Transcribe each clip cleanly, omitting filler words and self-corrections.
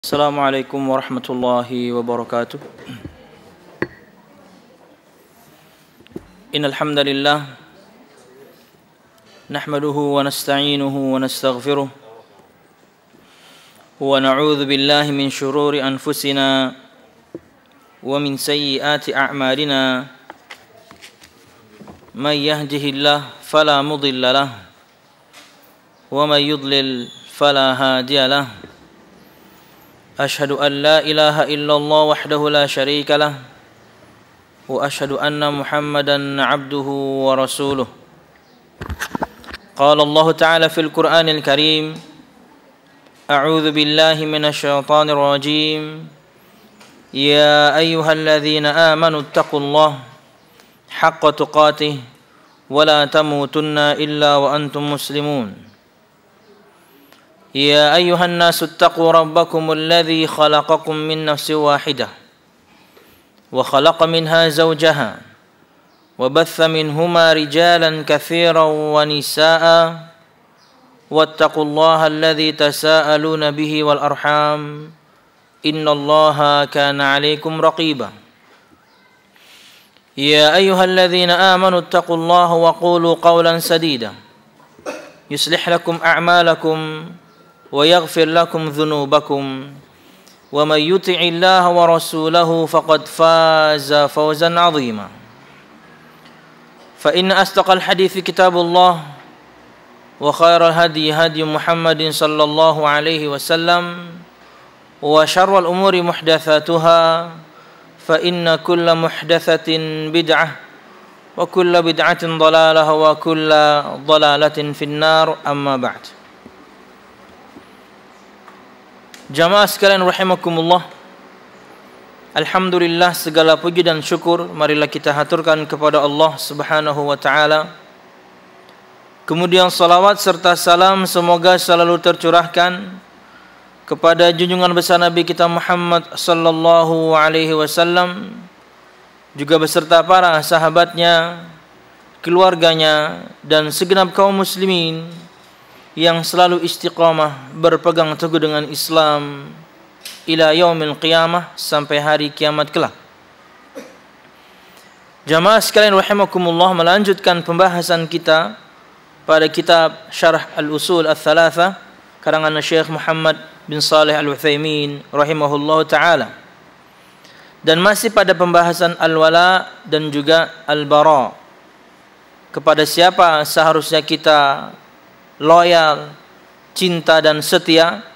Assalamualaikum warahmatullahi wabarakatuh. Innal hamdalillah nahmaduhu wa nasta'inuhu wa nastaghfiruh wa na'udzu billahi min shururi anfusina wa min sayyiati a'malina. May yahdihillahu fala mudilla lahu wa may yudlil fala hadiya lahu. أشهد أن لا إله إلا الله وحده لا شريك له وأشهد أن محمدا عبده ورسوله. قال الله تعالى في القرآن الكريم: أعوذ بالله من الشيطان الرجيم. يا أيها الذين آمنوا اتقوا الله حق تقاته ولا تموتن إلا وأنتم مسلمون. يا أيها الناس اتقوا ربكم الذي خلقكم من نفس واحدة وخلق منها زوجها وبث منهما رجالا كثيرا ونساء واتقوا الله الذي تساءلون به والأرحام إن الله كان عليكم رقيبا. يا أيها الذين آمنوا اتقوا الله وقولوا قولا سديدا يصلح لكم أعمالكم ويغفر لكم ذنوبكم ومن يطع الله ورسوله فقد فاز فوزا عظيما. فإن أصدق الحديث كتاب الله وخير الهدي هدي محمد صلى الله عليه وسلم وشر الأمور محدثاتها فإن كل محدثة بدعة وكل بدعة ضلالة وكل ضلالة في النار. أما بعد. Jamaah sekalian rahimakumullah, alhamdulillah, segala puji dan syukur marilah kita haturkan kepada Allah Subhanahu wa taala. Kemudian salawat serta salam semoga selalu tercurahkan kepada junjungan besar Nabi kita Muhammad sallallahu alaihi wasallam, juga beserta para sahabatnya, keluarganya dan segenap kaum muslimin yang selalu istiqamah berpegang teguh dengan Islam ila yaumil qiyamah, sampai hari kiamat kelak. Jamaah sekalian rahimakumullah, melanjutkan pembahasan kita pada kitab Syarah Al-Usul Ats-Tsalatsa karangan Syekh Muhammad bin Shalih Al-Utsaimin rahimahullahu taala, dan masih pada pembahasan al-wala dan juga al-bara. Kepada siapa seharusnya kita loyal, cinta dan setia,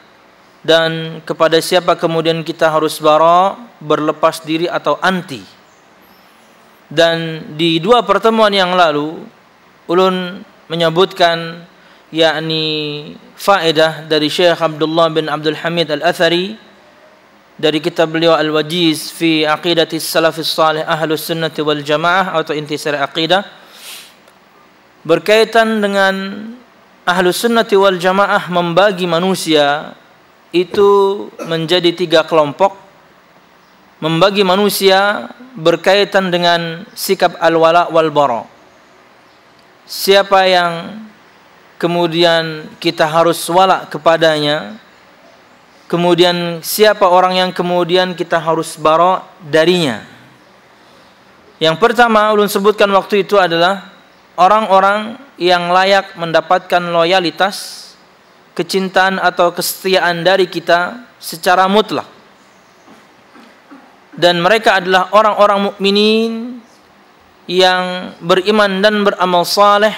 dan kepada siapa kemudian kita harus bara, berlepas diri atau anti. Dan di dua pertemuan yang lalu ulun menyebutkan yakni faedah dari Syekh Abdullah bin Abdul Hamid Al-Athari dari kitab beliau Al-Wajiz fi Aqidatis Salafis Salih Ahlus Sunnati wal Jamaah atau Intisar Aqidah, berkaitan dengan Ahlus Sunnati wal Jamaah membagi manusia itu menjadi tiga kelompok. Membagi manusia berkaitan dengan sikap al-wala wal bara. Siapa yang kemudian kita harus wala kepadanya, kemudian siapa orang yang kemudian kita harus bara darinya. Yang pertama ulun sebutkan waktu itu adalah orang-orang yang layak mendapatkan loyalitas, kecintaan atau kesetiaan dari kita secara mutlak. Dan mereka adalah orang-orang mukminin yang beriman dan beramal saleh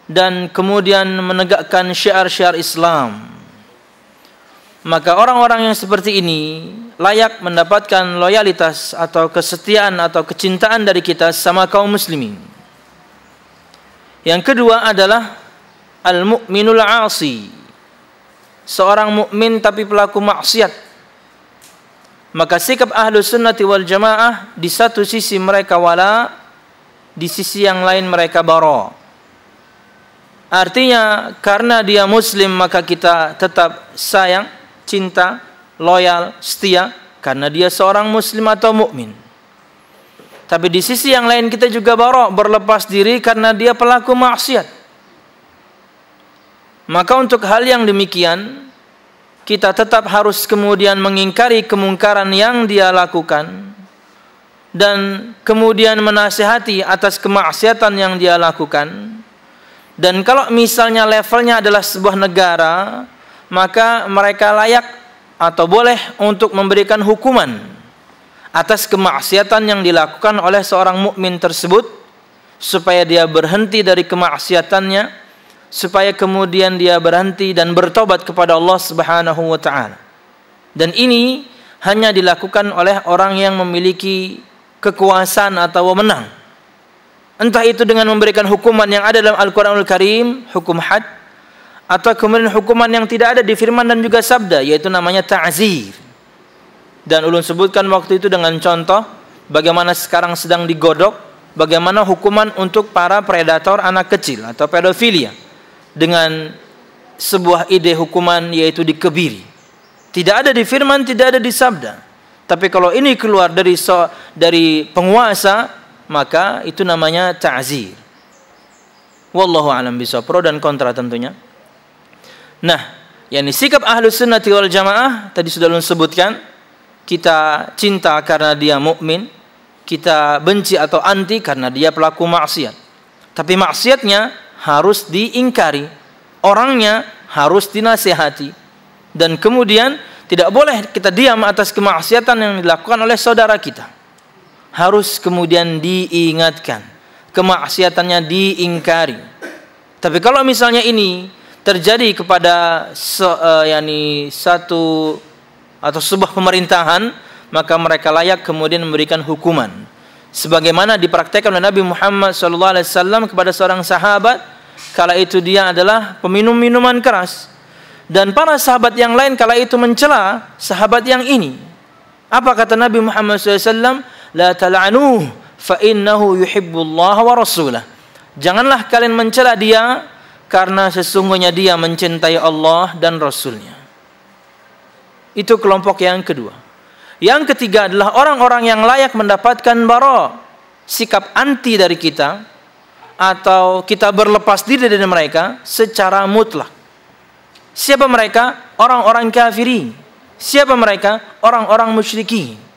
dan kemudian menegakkan syiar-syiar Islam. Maka orang-orang yang seperti ini layak mendapatkan loyalitas atau kesetiaan atau kecintaan dari kita sama kaum muslimin. Yang kedua adalah al-mu'minul 'asi, seorang mukmin tapi pelaku maksiat. Maka sikap Ahlus Sunnati wal Jamaah, di satu sisi mereka wala, di sisi yang lain mereka bara. Artinya karena dia muslim maka kita tetap sayang, cinta, loyal, setia karena dia seorang muslim atau mukmin. Tapi di sisi yang lain kita juga bara, berlepas diri karena dia pelaku maksiat. Maka untuk hal yang demikian kita tetap harus kemudian mengingkari kemungkaran yang dia lakukan dan kemudian menasihati atas kemaksiatan yang dia lakukan. Dan kalau misalnya levelnya adalah sebuah negara, maka mereka layak atau boleh untuk memberikan hukuman atas kemaksiatan yang dilakukan oleh seorang mukmin tersebut, supaya dia berhenti dari kemaksiatannya, supaya kemudian dia berhenti dan bertobat kepada Allah Subhanahu wa taala. Dan ini hanya dilakukan oleh orang yang memiliki kekuasaan atau wewenang. Entah itu dengan memberikan hukuman yang ada dalam Al-Qur'anul Karim, hukum had, atau kemudian hukuman yang tidak ada di firman dan juga sabda, yaitu namanya ta'zir. Dan ulun sebutkan waktu itu dengan contoh bagaimana sekarang sedang digodok, bagaimana hukuman untuk para predator anak kecil atau pedofilia, dengan sebuah ide hukuman yaitu dikebiri. Tidak ada di firman, tidak ada di sabda. Tapi kalau ini keluar dari penguasa, maka itu namanya ta'zir. Wallahu a'lam bishawab. Pro dan kontra tentunya. Nah, yakni sikap Ahlus Sunnati wal Jamaah tadi sudah ulun sebutkan. Kita cinta karena dia mukmin, kita benci atau anti karena dia pelaku maksiat. Tapi maksiatnya harus diingkari, orangnya harus dinasihati, dan kemudian tidak boleh kita diam atas kemaksiatan yang dilakukan oleh saudara kita. Harus kemudian diingatkan, kemaksiatannya diingkari. Tapi kalau misalnya ini terjadi kepada satu atau sebuah pemerintahan, maka mereka layak kemudian memberikan hukuman. Sebagaimana dipraktekkan oleh Nabi Muhammad SAW kepada seorang sahabat, kala itu dia adalah peminum minuman keras. Dan para sahabat yang lain kala itu mencela sahabat yang ini. Apa kata Nabi Muhammad SAW? La tal'anuh fa innahu yuhibbullah wa rasulah. Janganlah kalian mencela dia, karena sesungguhnya dia mencintai Allah dan Rasulnya. Itu kelompok yang kedua. Yang ketiga adalah orang-orang yang layak mendapatkan bara, sikap anti dari kita, atau kita berlepas diri dari mereka secara mutlak. Siapa mereka? Orang-orang kafirin. Siapa mereka? Orang-orang musyrikin.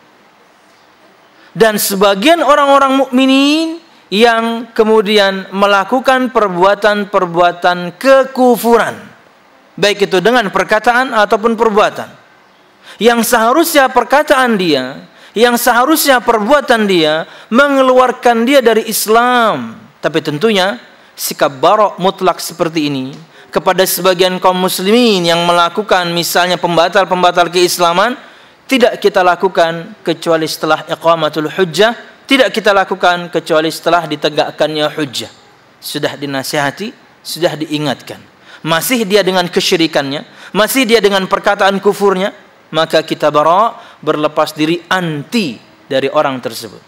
Dan sebagian orang-orang mukminin yang kemudian melakukan perbuatan-perbuatan kekufuran, baik itu dengan perkataan ataupun perbuatan, yang seharusnya perkataan dia, yang seharusnya perbuatan dia mengeluarkan dia dari Islam. Tapi tentunya sikap bara' mutlak seperti ini kepada sebagian kaum muslimin yang melakukan misalnya pembatal-pembatal keislaman, tidak kita lakukan kecuali setelah iqamatul hujjah, tidak kita lakukan kecuali setelah ditegakkannya hujjah. Sudah dinasihati, sudah diingatkan, masih dia dengan kesyirikannya, masih dia dengan perkataan kufurnya, maka kita bara', berlepas diri, anti dari orang tersebut.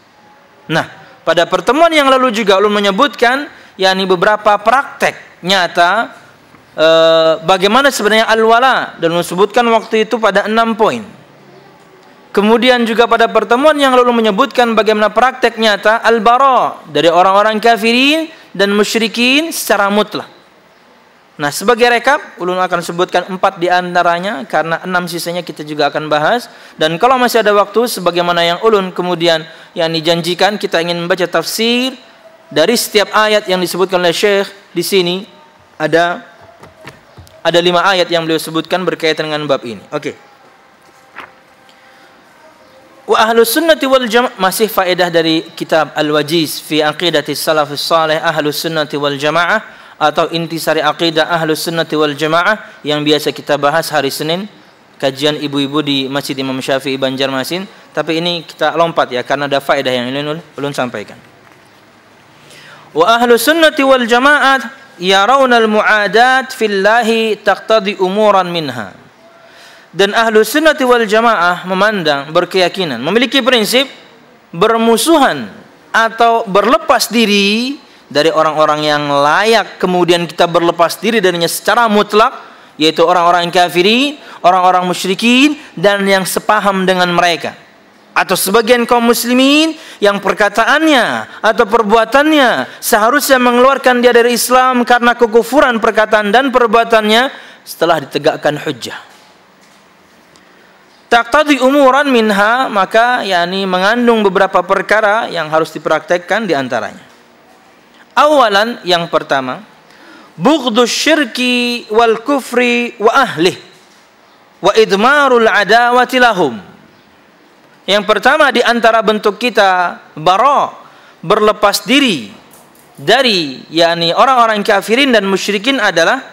Nah, pada pertemuan yang lalu juga ulun menyebutkan yakni beberapa praktek nyata bagaimana sebenarnya al-wala, dan ulun sebutkan waktu itu pada 6 poin. Kemudian juga pada pertemuan yang lalu menyebutkan bagaimana praktek nyata al-bara' dari orang-orang kafirin dan musyrikin secara mutlak. Nah, sebagai rekap, ulun akan sebutkan 4 di antaranya, karena 6 sisanya kita juga akan bahas. Dan kalau masih ada waktu, sebagaimana yang ulun kemudian yang dijanjikan, kita ingin membaca tafsir dari setiap ayat yang disebutkan oleh Syekh. Di sini ada 5 ayat yang beliau sebutkan berkaitan dengan bab ini. Oke. Wa Ahlus Sunnati wal Jamaah, masih faedah dari kitab Al-Wajiz fi Aqidati Salafus Salih Ahlus Sunnati wal Jamaah, atau intisari aqidah Ahlus Sunnati wal Jamaah, yang biasa kita bahas hari Senin, kajian ibu-ibu di Masjid Imam Syafi'i Banjarmasin. Tapi ini kita lompat ya, karena ada faedah yang ulun sampaikan. Wa Ahlus Sunnati wal Jamaah yarawna al-mu'adat fillahi taqtadi umuran minha. Dan Ahlus Sunnati wal Jamaah memandang, berkeyakinan, memiliki prinsip bermusuhan atau berlepas diri dari orang-orang yang layak kemudian kita berlepas diri darinya secara mutlak, yaitu orang-orang kafirin, orang-orang musyrikin, dan yang sepaham dengan mereka. Atau sebagian kaum muslimin yang perkataannya atau perbuatannya seharusnya mengeluarkan dia dari Islam karena kekufuran perkataan dan perbuatannya setelah ditegakkan hujjah. taqtadi umuran minha, maka yakni mengandung beberapa perkara yang harus dipraktekkan di antaranya. Awalan, yang pertama, bughdus syirki wal kufri wa ahlih wa idmarul adawati lahum. Yang pertama di antara bentuk kita berlepas diri dari yakni orang-orang kafirin dan musyrikin adalah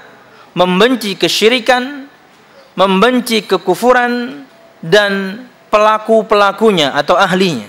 membenci kesyirikan, membenci kekufuran dan pelaku-pelakunya atau ahlinya,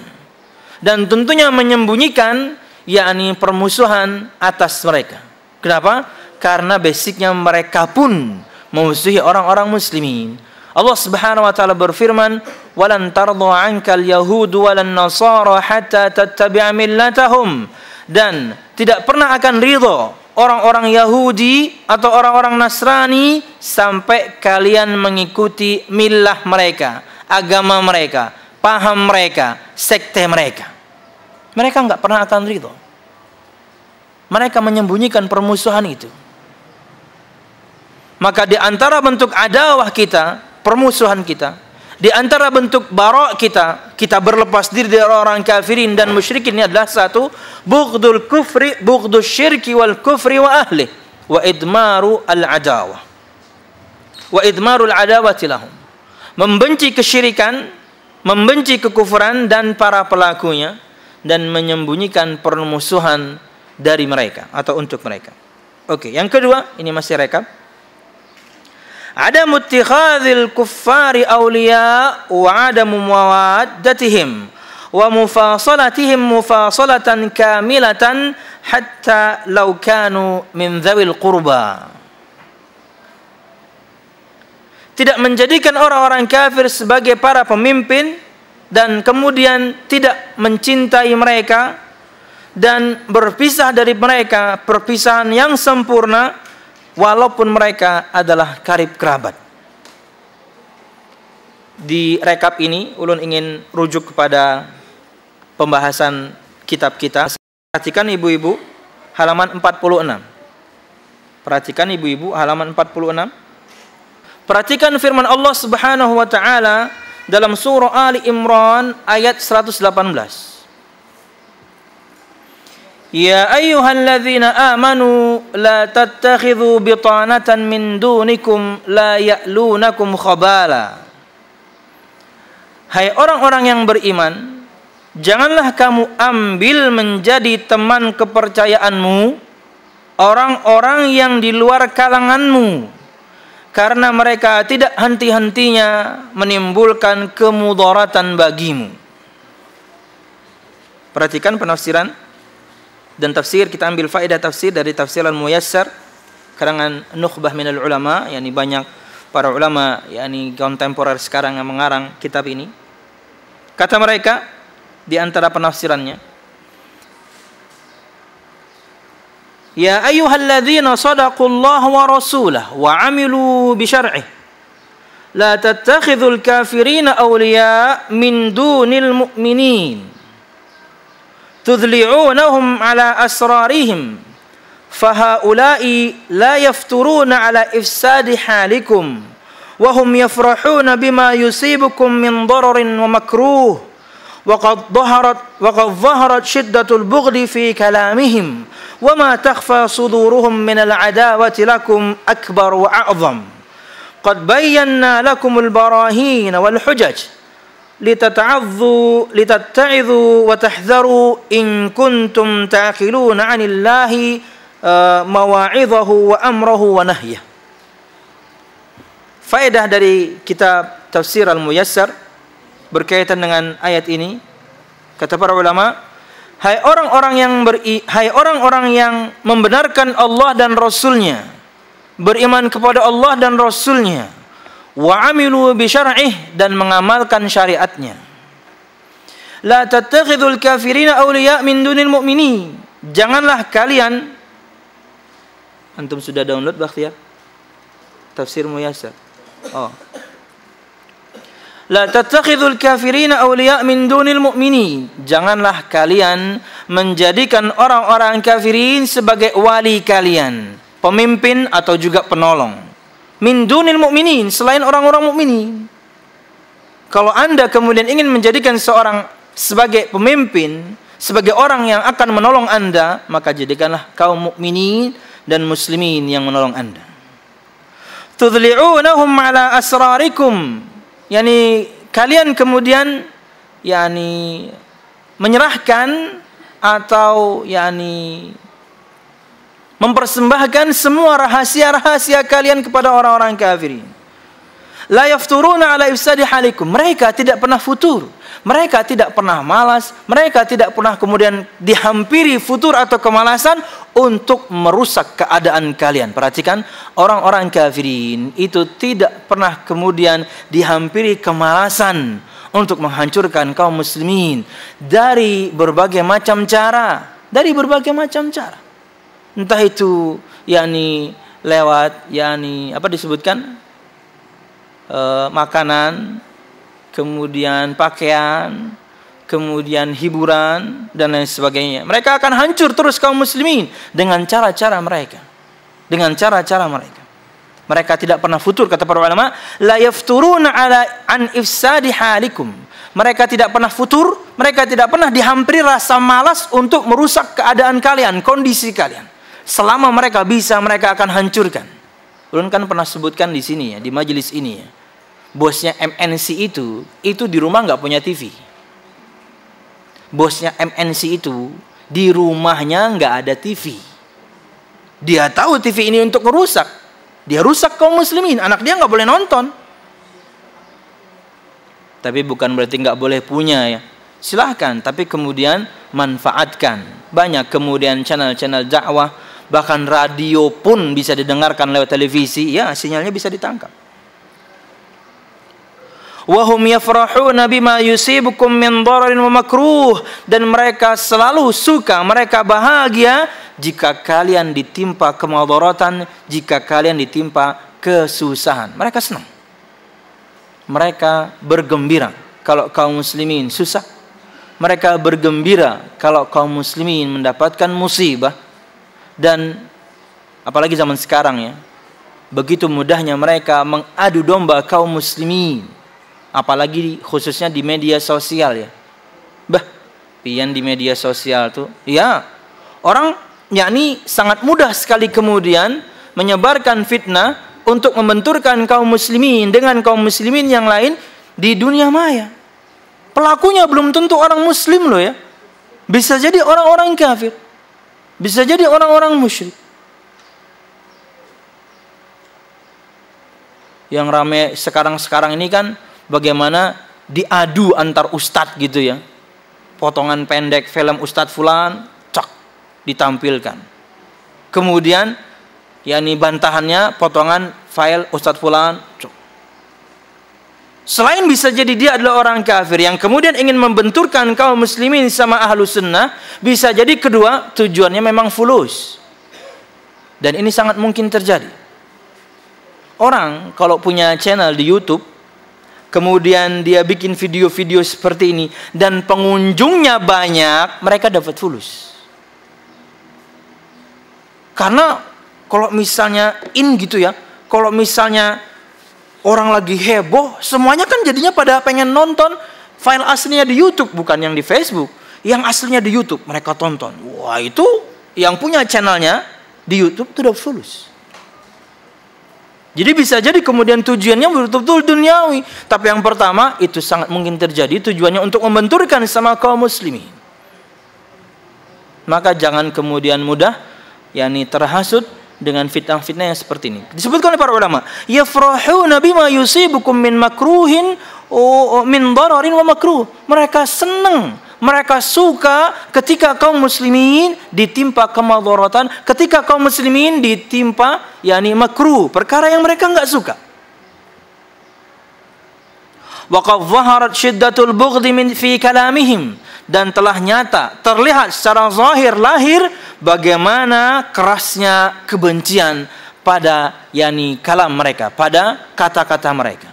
dan tentunya menyembunyikan yakni permusuhan atas mereka. Kenapa? Karena basicnya mereka pun memusuhi orang-orang muslimin. Allah Subhanahu wa taala berfirman, "Walan tardha 'ankal yahudu walan nasara hatta tattabi'a millatahum." Dan tidak pernah akan ridho orang-orang Yahudi atau orang-orang Nasrani sampai kalian mengikuti millah mereka, agama mereka, paham mereka, sekte mereka. Mereka enggak pernah akan ridho. Mereka menyembunyikan permusuhan itu. Maka di antara bentuk adawah kita, permusuhan kita, di antara bentuk bara' kita berlepas diri dari orang kafirin dan musyrikin, ini adalah satu, bughdul syirki wal kufri wa ahli wa idmaru al-adawah wa idmarul adawati lahum. Membenci kesyirikan, membenci kekufuran dan para pelakunya, dan menyembunyikan permusuhan dari mereka atau untuk mereka. Oke, yang kedua, ini masih rekap. Ada muttikhadzil kuffari awliya wa adamu mawaddatihim wa mufasalatihim mufasalatan kamilatan hatta law kanu min dzawil qurba. Tidak menjadikan orang-orang kafir sebagai para pemimpin dan kemudian tidak mencintai mereka dan berpisah dari mereka perpisahan yang sempurna, walaupun mereka adalah karib kerabat. Di rekap ini ulun ingin rujuk kepada pembahasan kitab kita. Perhatikan ibu-ibu halaman 46. Perhatikan ibu-ibu halaman 46. Perhatikan firman Allah Subhanahu wa taala dalam surah Ali Imran ayat 118. Ya ayyuhalladzina amanu la tattakhidhu bitanatan min dunikum la ya'lunakum khabala. Hai orang-orang yang beriman, janganlah kamu ambil menjadi teman kepercayaanmu orang-orang yang di luar kalanganmu, karena mereka tidak henti-hentinya menimbulkan kemudaratan bagimu. Perhatikan penafsiran dan tafsir. Kita ambil faedah tafsir dari Tafsir Al-Muyassar karangan Nukhbah minal Ulama, yakni banyak para ulama yakni kontemporer sekarang yang mengarang kitab ini. Kata mereka di antara penafsirannya, ya ayyuhalladzina sadaqallaha wa rasulahu wa amilu bi syar'ihi la tattakhidhul kafirina awliya min dunil mu'minin tudli'unahum ala asrarihim fahaula'i la yafturuna ala ifsadi halikum wa hum yafrahuna bima yusibukum min dararin wa makruh wa qad dhaharat shiddatul bughdi fi kalamihim wa ma takhfa suduruhum min al-adawati lakum akbar wa a'zam qad bayyana lakumul barahin wal hujaj litatta'idhu wa tahdharu in kuntum ta'qiluna 'anillahi mawa'idhahu wa amrahu wa nahyah. Faedah dari kitab Tafsir Al-Muyassar berkaitan dengan ayat ini, kata para ulama, hai orang-orang yang membenarkan Allah dan Rasulnya, beriman kepada Allah dan Rasulnya, wa amilu bi syar'ih, dan mengamalkan syariatnya. La tattakhidul kafirina awliya min dunil mu'minin. Janganlah kalian, antum sudah download Bakhtiar Tafsir Muyassar? Oh. La tattakhidul kafirina awliya min dunil mu'minin. Janganlah kalian menjadikan orang-orang kafirin sebagai wali kalian, pemimpin atau juga penolong. Min dunil mu'minin, selain orang-orang mukminin. Kalau Anda kemudian ingin menjadikan seorang sebagai pemimpin, sebagai orang yang akan menolong Anda, maka jadikanlah kaum mukminin dan muslimin yang menolong Anda. Tudli'unahum ala asrarikum, yani kalian kemudian yani menyerahkan atau yani mempersembahkan semua rahasia-rahasia kalian kepada orang-orang kafirin. La yafturuna ala ifsadi halikum. Mereka tidak pernah futur. Mereka tidak pernah malas. Mereka tidak pernah kemudian dihampiri futur atau kemalasan untuk merusak keadaan kalian. Perhatikan, orang-orang kafirin itu tidak pernah kemudian dihampiri kemalasan untuk menghancurkan kaum muslimin dari berbagai macam cara. Dari berbagai macam cara. Entah itu yakni lewat yakni apa disebutkan? Makanan, kemudian pakaian, kemudian hiburan dan lain sebagainya. Mereka akan hancur terus kaum muslimin dengan cara-cara mereka. Dengan cara-cara mereka. Mereka tidak pernah futur, kata para ulama, la yafturuna ala an ifsadi halikum. Mereka tidak pernah futur, mereka tidak pernah dihampiri rasa malas untuk merusak keadaan kalian, kondisi kalian. Selama mereka bisa, mereka akan hancurkan. Ulun kan pernah sebutkan di sini ya, di majelis ini ya. Bosnya MNC itu di rumah nggak punya TV. Bosnya MNC itu di rumahnya nggak ada TV. Dia tahu TV ini untuk merusak. Dia rusak kaum muslimin. Anak dia nggak boleh nonton. Tapi bukan berarti nggak boleh punya ya. Silahkan. Tapi kemudian manfaatkan. Banyak kemudian channel-channel dakwah. Bahkan radio pun bisa didengarkan lewat televisi. Ya, sinyalnya bisa ditangkap. Wahum yafrahuna bima yusibukum min dararin wa makruh, dan mereka selalu suka, mereka bahagia jika kalian ditimpa kemadaratan, jika kalian ditimpa kesusahan. Mereka senang. Mereka bergembira kalau kaum muslimin susah. Mereka bergembira kalau kaum muslimin mendapatkan musibah. Dan apalagi zaman sekarang ya, begitu mudahnya mereka mengadu domba kaum muslimin. Apalagi khususnya di media sosial ya. Pian di media sosial tuh, ya orang yakni sangat mudah sekali kemudian menyebarkan fitnah untuk membenturkan kaum muslimin dengan kaum muslimin yang lain di dunia maya. Pelakunya belum tentu orang muslim loh ya. Bisa jadi orang-orang kafir. Bisa jadi orang-orang musyrik. Yang ramai sekarang ini kan bagaimana diadu antar ustadz gitu ya. Potongan pendek film ustadz fulan, cak, ditampilkan. Kemudian, yakni bantahannya potongan file ustadz fulan, cak. Selain bisa jadi dia adalah orang kafir yang kemudian ingin membenturkan kaum muslimin sama ahlu sunnah, bisa jadi kedua tujuannya memang fulus. Dan ini sangat mungkin terjadi. Orang kalau punya channel di YouTube, kemudian dia bikin video-video seperti ini dan pengunjungnya banyak, mereka dapat fulus. Karena kalau misalnya gitu ya, kalau misalnya orang lagi heboh, semuanya kan jadinya pada pengen nonton file aslinya di YouTube, bukan yang di Facebook. Yang aslinya di YouTube mereka tonton. Wah, itu yang punya channelnya di YouTube itu dapat fulus. Jadi bisa jadi kemudian tujuannya betul-betul duniawi. Tapi yang pertama itu sangat mungkin terjadi tujuannya untuk membenturkan sama kaum muslimin. Maka jangan kemudian mudah yakni terhasut dengan fitnah-fitnah yang seperti ini. Disebutkan oleh para ulama, yafrahuna bima yusibukum min makruhin min dararin wa makruh. Mereka senang, mereka suka ketika kaum muslimin ditimpa kemadaratan, ketika kaum muslimin ditimpa yakni makruh, perkara yang mereka enggak suka. Wa qad zaharat shiddatul bughdi min fi kalamihim, dan telah nyata terlihat secara zahir lahir bagaimana kerasnya kebencian pada yakni kalam mereka, pada kata-kata mereka.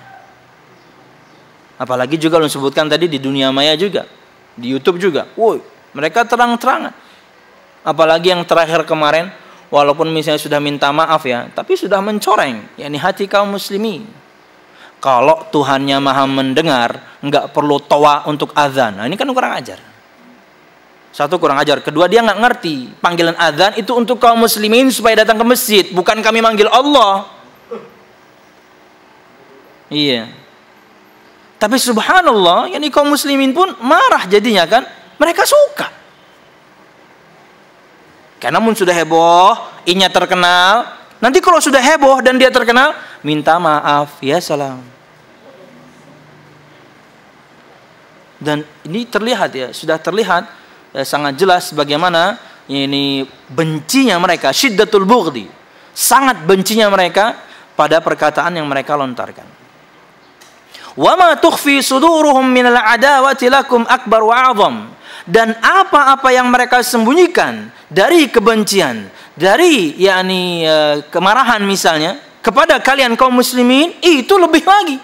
Apalagi juga lu sebutkan tadi di dunia maya juga, di YouTube juga. Woi, mereka terang-terangan. Apalagi yang terakhir kemarin, walaupun misalnya sudah minta maaf ya, tapi sudah mencoreng yakni hati kaum muslimin. Kalau Tuhannya maha mendengar, nggak perlu toa untuk azan. Nah, ini kan kurang ajar. Satu, kurang ajar. Kedua, dia nggak ngerti panggilan azan itu untuk kaum muslimin supaya datang ke masjid, bukan kami manggil Allah. Iya. Tapi subhanallah, yani kaum muslimin pun marah jadinya kan. Mereka suka. Karena namun sudah heboh, inya terkenal. Nanti kalau sudah heboh dan dia terkenal, minta maaf, ya salam. Dan ini terlihat ya, sudah terlihat sangat jelas bagaimana ini bencinya mereka, syiddatul bughdi. Sangat bencinya mereka pada perkataan yang mereka lontarkan. Wa ma tukhfi suduruhum minal adawati lakum akbar wa 'azam. Dan apa-apa yang mereka sembunyikan dari kebencian, dari kemarahan misalnya kepada kalian kaum muslimin, itu lebih lagi.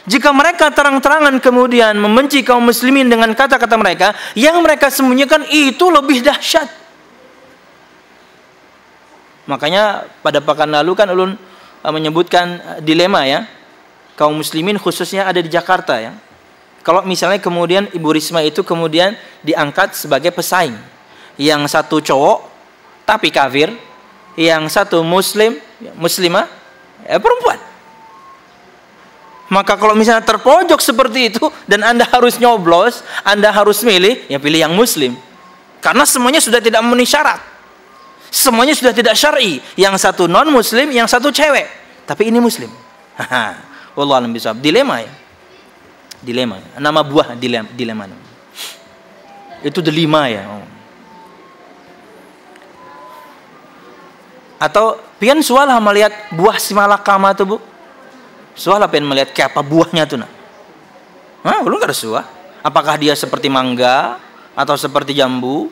Jika mereka terang-terangan kemudian membenci kaum muslimin dengan kata-kata mereka, yang mereka sembunyikan itu lebih dahsyat. Makanya pada pekan lalu kan ulun menyebutkan dilema ya, kaum muslimin khususnya ada di Jakarta ya. Kalau misalnya kemudian Ibu Risma itu kemudian diangkat sebagai pesaing, yang satu cowok tapi kafir, yang satu muslimah perempuan. Maka kalau misalnya terpojok seperti itu dan Anda harus nyoblos, Anda harus milih, ya pilih yang muslim. Karena semuanya sudah tidak memenuhi syarat. Semuanya sudah tidak syar'i. Yang satu non muslim, yang satu cewek. Tapi ini muslim. Wallahu a'lam bishawab. Dilema ya. Dilema. Nama buah dilema. Itu delima ya. Atau pian sualah melihat buah simalakama tuh Bu. Sualah pian melihat kayak apa buahnya tuh nak. Belum ada suah. Apakah dia seperti mangga atau seperti jambu?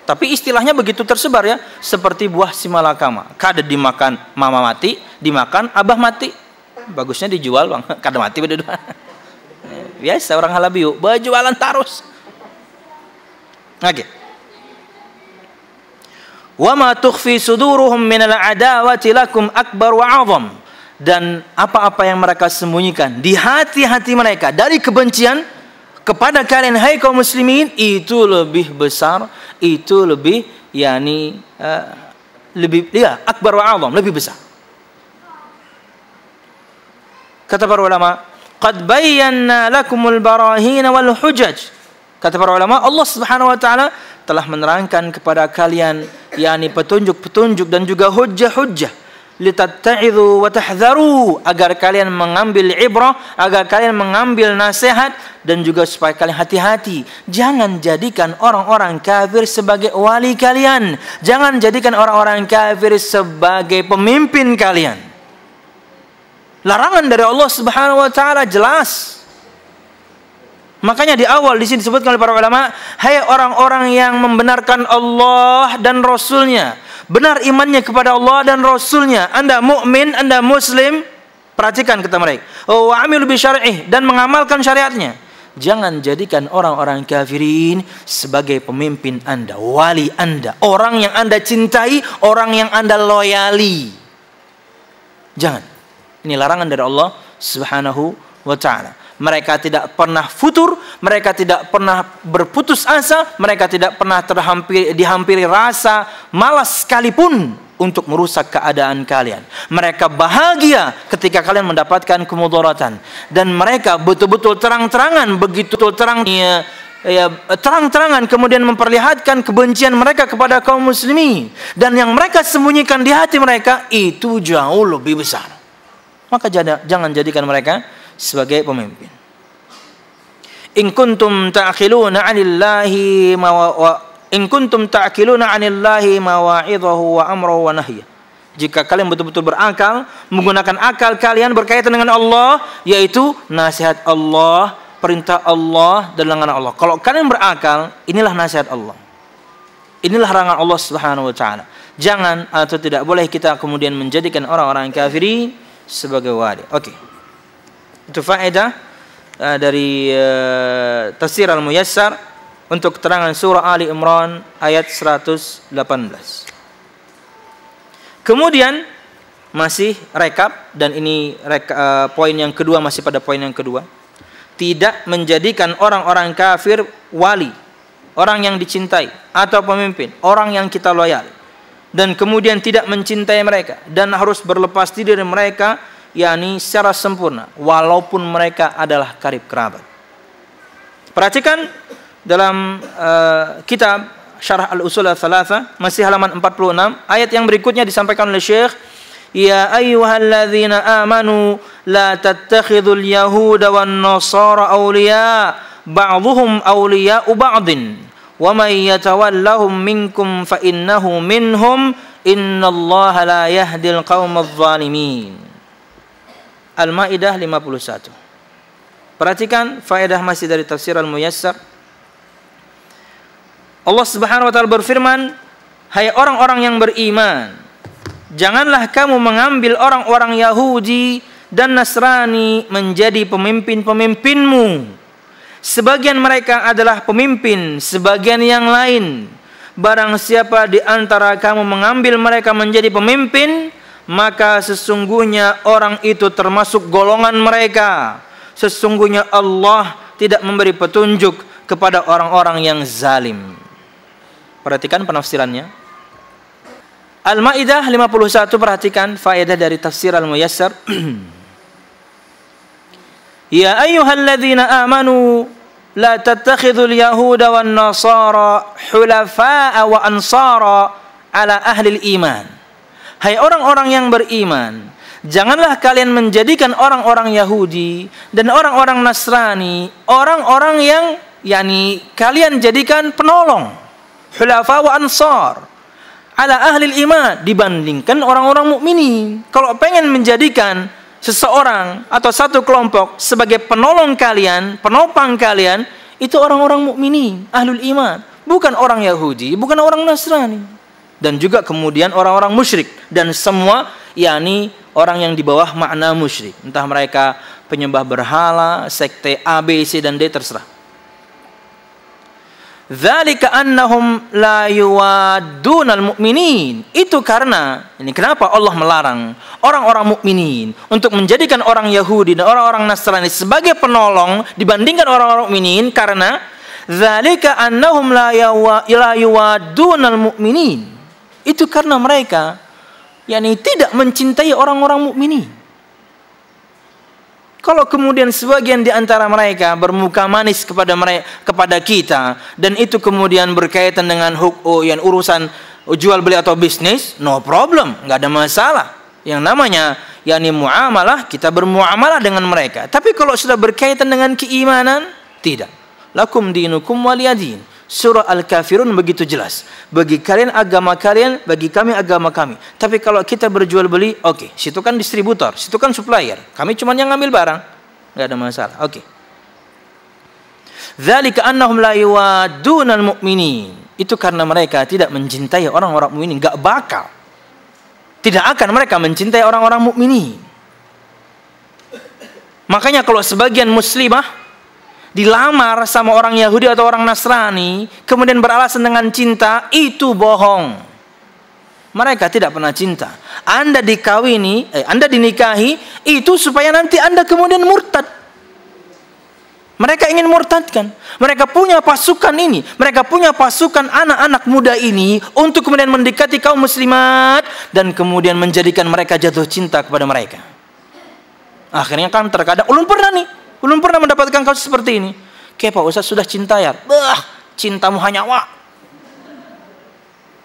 Tapi istilahnya begitu tersebar ya, seperti buah simalakama. Kada dimakan mama mati, dimakan abah mati. Bagusnya dijual bang, kada mati berdua. Biasa orang halabiu, berjualan terus. Oke. Wa ma tukhfi suduruhum minal adawati lakum akbar wa 'azam. Dan apa-apa yang mereka sembunyikan di hati-hati mereka dari kebencian kepada kalian hai kaum muslimin, itu lebih besar, itu lebih akbar wa 'azam, lebih besar. Kata para ulama, qad bayyana lakumul barahin wal hujaj. Kata para ulama, Allah Subhanahu wa taala telah menerangkan kepada kalian petunjuk-petunjuk dan juga hujjah-hujjah, litatta'idhu wa tahdharu, agar kalian mengambil ibrah, agar kalian mengambil nasihat, dan juga supaya kalian hati-hati. Jangan jadikan orang-orang kafir sebagai wali kalian. Jangan jadikan orang-orang kafir sebagai pemimpin kalian. Larangan dari Allah Subhanahu wa taala jelas. Makanya di awal di sini disebutkan oleh para ulama, hai orang-orang yang membenarkan Allah dan Rasulnya, benar imannya kepada Allah dan Rasulnya, Anda mukmin, Anda muslim, perhatikan kata mereka, wa amilu bi syar'ih, dan mengamalkan syariatnya. Jangan jadikan orang-orang kafirin sebagai pemimpin Anda, wali Anda, orang yang Anda cintai, orang yang Anda loyali. Jangan. Ini larangan dari Allah Subhanahu wa taala. Mereka tidak pernah futur, mereka tidak pernah berputus asa, mereka tidak pernah dihampiri rasa malas sekalipun untuk merusak keadaan kalian. Mereka bahagia ketika kalian mendapatkan kemudaratan, dan mereka betul-betul terang-terangan, terang-terangan kemudian memperlihatkan kebencian mereka kepada kaum muslimin, dan yang mereka sembunyikan di hati mereka itu jauh lebih besar. Maka jangan jadikan mereka sebagai pemimpin. In kuntum ta'qiluna 'anillahi mawa'idhahu wa amruhu wa nahyah. Jika kalian betul-betul berakal, menggunakan akal kalian berkaitan dengan Allah, yaitu nasihat Allah, perintah Allah dan larangan Allah. Kalau kalian berakal, inilah nasihat Allah. Inilah larangan Allah Subhanahu wa taala. Jangan atau tidak boleh kita kemudian menjadikan orang-orang kafirin sebagai wali. Oke. Itu faedah dari tafsir al-muyassar untuk keterangan surah Ali Imran ayat 118. Kemudian masih rekap, dan ini poin yang kedua, masih pada poin yang kedua. Tidak menjadikan orang-orang kafir wali, orang yang dicintai, atau pemimpin, orang yang kita loyal, dan kemudian tidak mencintai mereka dan harus berlepas diri dari mereka, yakni secara sempurna, walaupun mereka adalah karib kerabat. Perhatikan dalam kitab Syarah Al-Usul Ats-Tsalatsa, masih halaman 46, ayat yang berikutnya disampaikan oleh Syekh, ya ayyuhalladzina amanu la tattakhidul yahuda wan nasara awliya ba'dhuhum awliya'u ba'din wa may yatawallahum minkum fa innahu minhum innallaha la yahdil qaumadz zalimin. Al-Maidah 51. Perhatikan faedah masih dari tafsir Al-Muyassar. Allah Subhanahu wa taala berfirman, hai orang-orang yang beriman, janganlah kamu mengambil orang-orang Yahudi dan Nasrani menjadi pemimpin-pemimpinmu. Sebagian mereka adalah pemimpin, sebagian yang lain. Barang siapa di antara kamu mengambil mereka menjadi pemimpin, maka sesungguhnya orang itu termasuk golongan mereka. Sesungguhnya Allah tidak memberi petunjuk kepada orang-orang yang zalim. Perhatikan penafsirannya. Al-Maidah 51, perhatikan faedah dari tafsir Al-Muyassar. Ya ayyuhalladzina amanu la tattakhidul yahuda wan nasara hulafa'a wa ansara ala ahli iman. Hai orang-orang yang beriman, janganlah kalian menjadikan orang-orang Yahudi dan orang-orang Nasrani orang-orang yang kalian jadikan penolong. Hulafa wa ansar ala ahli iman, dibandingkan orang-orang mukminin. Kalau pengen menjadikan seseorang atau satu kelompok sebagai penolong kalian, penopang kalian, itu orang-orang mukminin, ahlul iman, bukan orang Yahudi, bukan orang Nasrani. Dan juga kemudian orang-orang musyrik, dan semua orang yang di bawah makna musyrik, entah mereka penyembah berhala, sekte A, B, C dan D, terserah. Dzalika annahum la yuwaddunal mu'minin. Itu karena, ini kenapa Allah melarang orang-orang mukminin untuk menjadikan orang Yahudi dan orang-orang Nasrani sebagai penolong dibandingkan orang-orang mukminin, karena dzalika annahum la yuwaddunal mu'minin. Itu karena mereka tidak mencintai orang-orang mukminin. Kalau kemudian sebagian di antara mereka bermuka manis kepada kita, dan itu kemudian berkaitan dengan urusan jual beli atau bisnis, no problem, nggak ada masalah. Yang namanya muamalah, kita bermuamalah dengan mereka. Tapi kalau sudah berkaitan dengan keimanan, tidak. Lakum dinukum waliyadin. Surah Al-Kafirun begitu jelas. Bagi kalian agama kalian, bagi kami agama kami. Tapi kalau kita berjual beli, oke, situ kan distributor, situ kan supplier. Kami cuma yang ngambil barang, nggak ada masalah. Oke. Dzalika annahum la yuwaddunal mu'minin. Itu karena mereka tidak mencintai orang-orang mukminin, nggak bakal. Tidak akan mereka mencintai orang-orang mukminin. Makanya kalau sebagian muslimah dilamar sama orang Yahudi atau orang Nasrani, kemudian beralasan dengan cinta, itu bohong. Mereka tidak pernah cinta. Anda Anda dinikahi, itu supaya nanti Anda kemudian murtad. Mereka ingin murtadkan. Mereka punya pasukan ini. Mereka punya pasukan anak-anak muda ini untuk kemudian mendekati kaum muslimat dan kemudian menjadikan mereka jatuh cinta kepada mereka. Akhirnya kan terkadang belum pernah mendapatkan kasus seperti ini. Kayak Pak Ustaz sudah cinta ya. Cintamu hanya wak.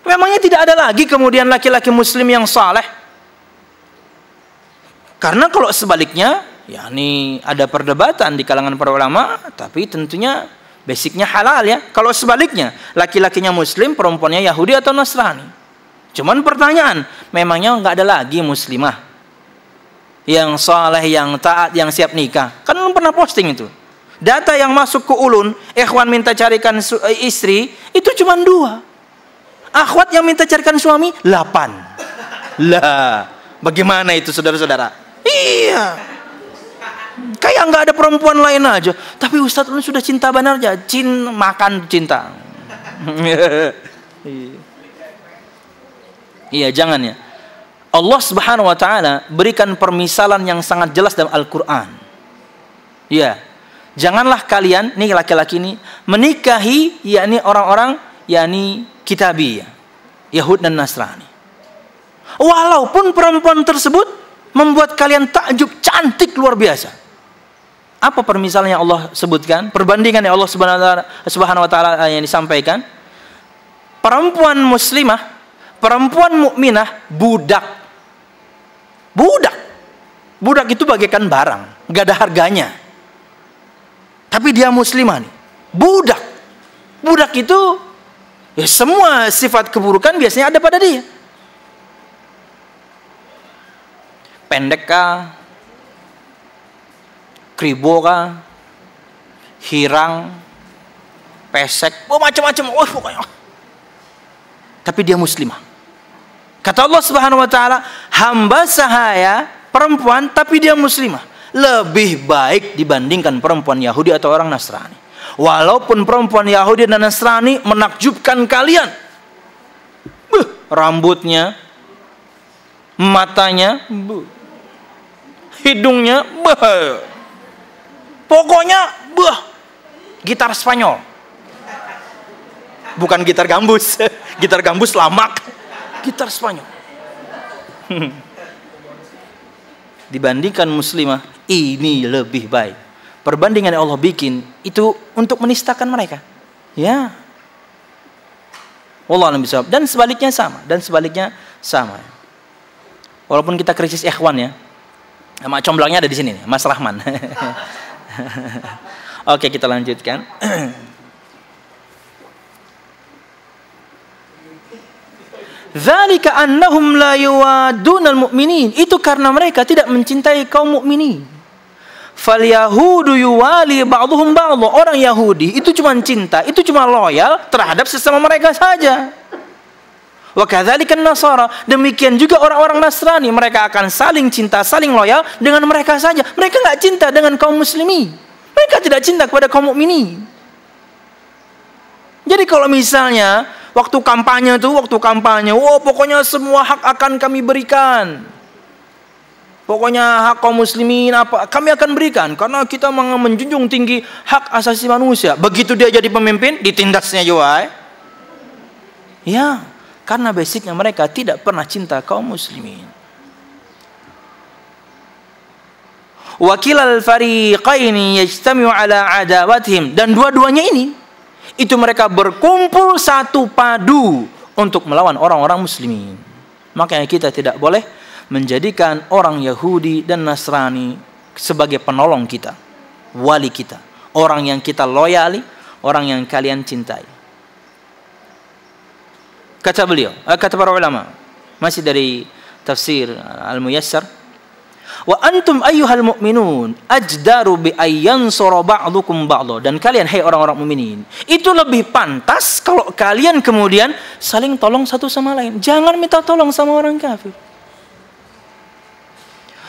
Memangnya tidak ada lagi kemudian laki-laki muslim yang saleh? Karena kalau sebaliknya, ada perdebatan di kalangan para ulama, tapi tentunya basicnya halal ya. Kalau sebaliknya, laki-lakinya muslim, perempuannya Yahudi atau Nasrani. Cuman pertanyaan, memangnya nggak ada lagi muslimah yang saleh, yang taat, yang siap nikah? Kan belum pernah posting itu. Data yang masuk ke ulun, ikhwan minta carikan istri, itu cuma 2. Akhwat yang minta carikan suami, 8. Lah, bagaimana itu saudara-saudara? Iya. Kayak nggak ada perempuan lain aja. Tapi Ustadz ulun sudah cinta benar aja. Makan cinta. Iya, jangan ya. Allah Subhanahu wa taala berikan permisalan yang sangat jelas dalam Al-Qur'an. Ya. Janganlah kalian, nih laki-laki ini, menikahi yakni orang-orang yakni kitabiyah, Yahud dan Nasrani. Walaupun perempuan tersebut membuat kalian takjub, cantik luar biasa. Apa permisalan yang Allah sebutkan? Perbandingan yang Allah Subhanahu wa taala yang disampaikan. Perempuan muslimah, perempuan mukminah, budak. Budak itu bagaikan barang, gak ada harganya. Tapi dia muslimah nih. Budak itu ya semua sifat keburukan biasanya ada pada dia. Pendek kah? Kribo kah? Hirang? Pesek? Macam-macam. Pokoknya. Tapi dia muslimah. Kata Allah Subhanahu wa taala, hamba sahaya perempuan tapi dia muslimah lebih baik dibandingkan perempuan Yahudi atau orang Nasrani. Walaupun perempuan Yahudi dan Nasrani menakjubkan kalian. Rambutnya, matanya, hidungnya, pokoknya gitar Spanyol. Bukan gitar gambus. Gitar gambus lamak. Gitar Spanyol. Dibandingkan muslimah, ini lebih baik. Perbandingan yang Allah bikin itu untuk menistakan mereka. Ya. Wallahu a'lam bishawab. Dan sebaliknya sama. Walaupun kita krisis ikhwan ya. Sama comblangnya ada di sini nih, Mas Rahman. Oke, kita lanjutkan. Dzalika annahum la yuwadunal mu'minin. Itu karena mereka tidak mencintai kaum mukminin. Fal yahudu yuwali ba'dhum ba'dha. Orang Yahudi itu cuma cinta, itu cuma loyal terhadap sesama mereka saja. Wa kadzalika an-nasara. Demikian juga orang-orang Nasrani, mereka akan saling cinta, saling loyal dengan mereka saja. Mereka enggak cinta dengan kaum muslimin. Mereka tidak cinta kepada kaum mukminin. Jadi kalau misalnya waktu kampanye, pokoknya semua hak akan kami berikan. Pokoknya hak kaum muslimin apa kami akan berikan karena kita menjunjung tinggi hak asasi manusia. Begitu dia jadi pemimpin, ditindasnya juga. Ya, karena basicnya mereka tidak pernah cinta kaum muslimin. Wakilal fariqaini yajtami'u ala adawatihim. Dan dua-duanya ini itu mereka berkumpul satu padu untuk melawan orang-orang muslimin. Makanya kita tidak boleh menjadikan orang Yahudi dan Nasrani sebagai penolong kita, wali kita, orang yang kita loyali, orang yang kalian cintai. Kata beliau, kata para ulama, masih dari tafsir Al-Muyassar, wa antum ayyuhal mu'minun ajdaru bi ayyansura ba'dukum ba'dha. Dan kalian hai orang-orang mukminin, itu lebih pantas kalau kalian kemudian saling tolong satu sama lain. Jangan minta tolong sama orang kafir.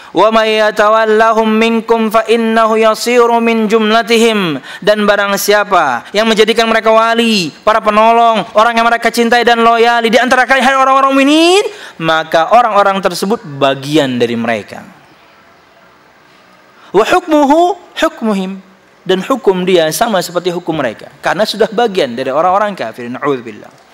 Wa may yatawallahum minkum fa innahu yasiru min jumlatihim. Dan barang siapa yang menjadikan mereka wali, para penolong, orang yang mereka cintai dan loyali di antara kalian hai orang-orang mukminin, maka orang-orang tersebut bagian dari mereka. Wa hukmuhu hukmuhim. Dan hukum dia sama seperti hukum mereka, karena sudah bagian dari orang-orang kafir. Na'udzubillah.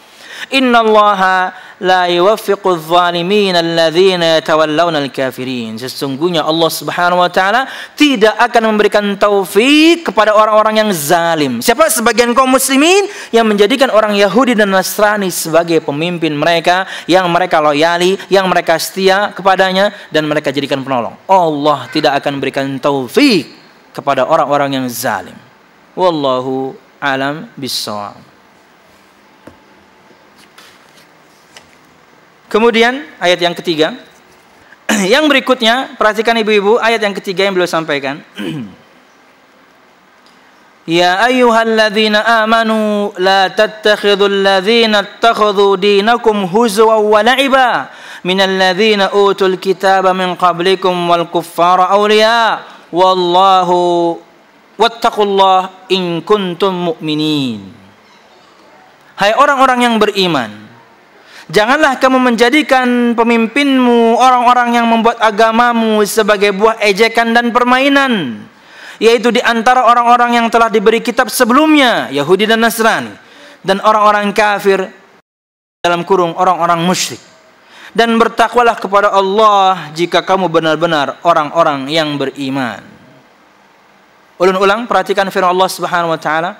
Innallaha la yuwaffiqu adh-dhalimin alladhina yatawallawna al-kafirin. Sesungguhnya Allah Subhanahu wa taala tidak akan memberikan taufik kepada orang-orang yang zalim. Siapa? Sebagian kaum muslimin yang menjadikan orang Yahudi dan Nasrani sebagai pemimpin mereka, yang mereka loyali, yang mereka setia kepadanya dan mereka jadikan penolong. Allah tidak akan berikan taufik kepada orang-orang yang zalim. Wallahu alam bissawab. Kemudian ayat yang ketiga, yang berikutnya, perhatikan ibu-ibu, ayat yang ketiga yang beliau sampaikan. Ya ayyuhalladzina amanu la tattakhidhul ladzina ittakhadhu dinakum huzwan wa la'iba minal ladzina utul kitaba min qablikum wal kuffara awliya wallahu wattaqullah in kuntum mu'minin. Hai orang-orang yang beriman, Janganlah kamu menjadikan pemimpinmu orang-orang yang membuat agamamu sebagai buah ejekan dan permainan, yaitu di antara orang-orang yang telah diberi kitab sebelumnya, Yahudi dan Nasrani, dan orang-orang kafir dalam kurung orang-orang musyrik. Dan bertakwalah kepada Allah jika kamu benar-benar orang-orang yang beriman. Ulang-ulang, perhatikan firman Allah Subhanahu wa taala.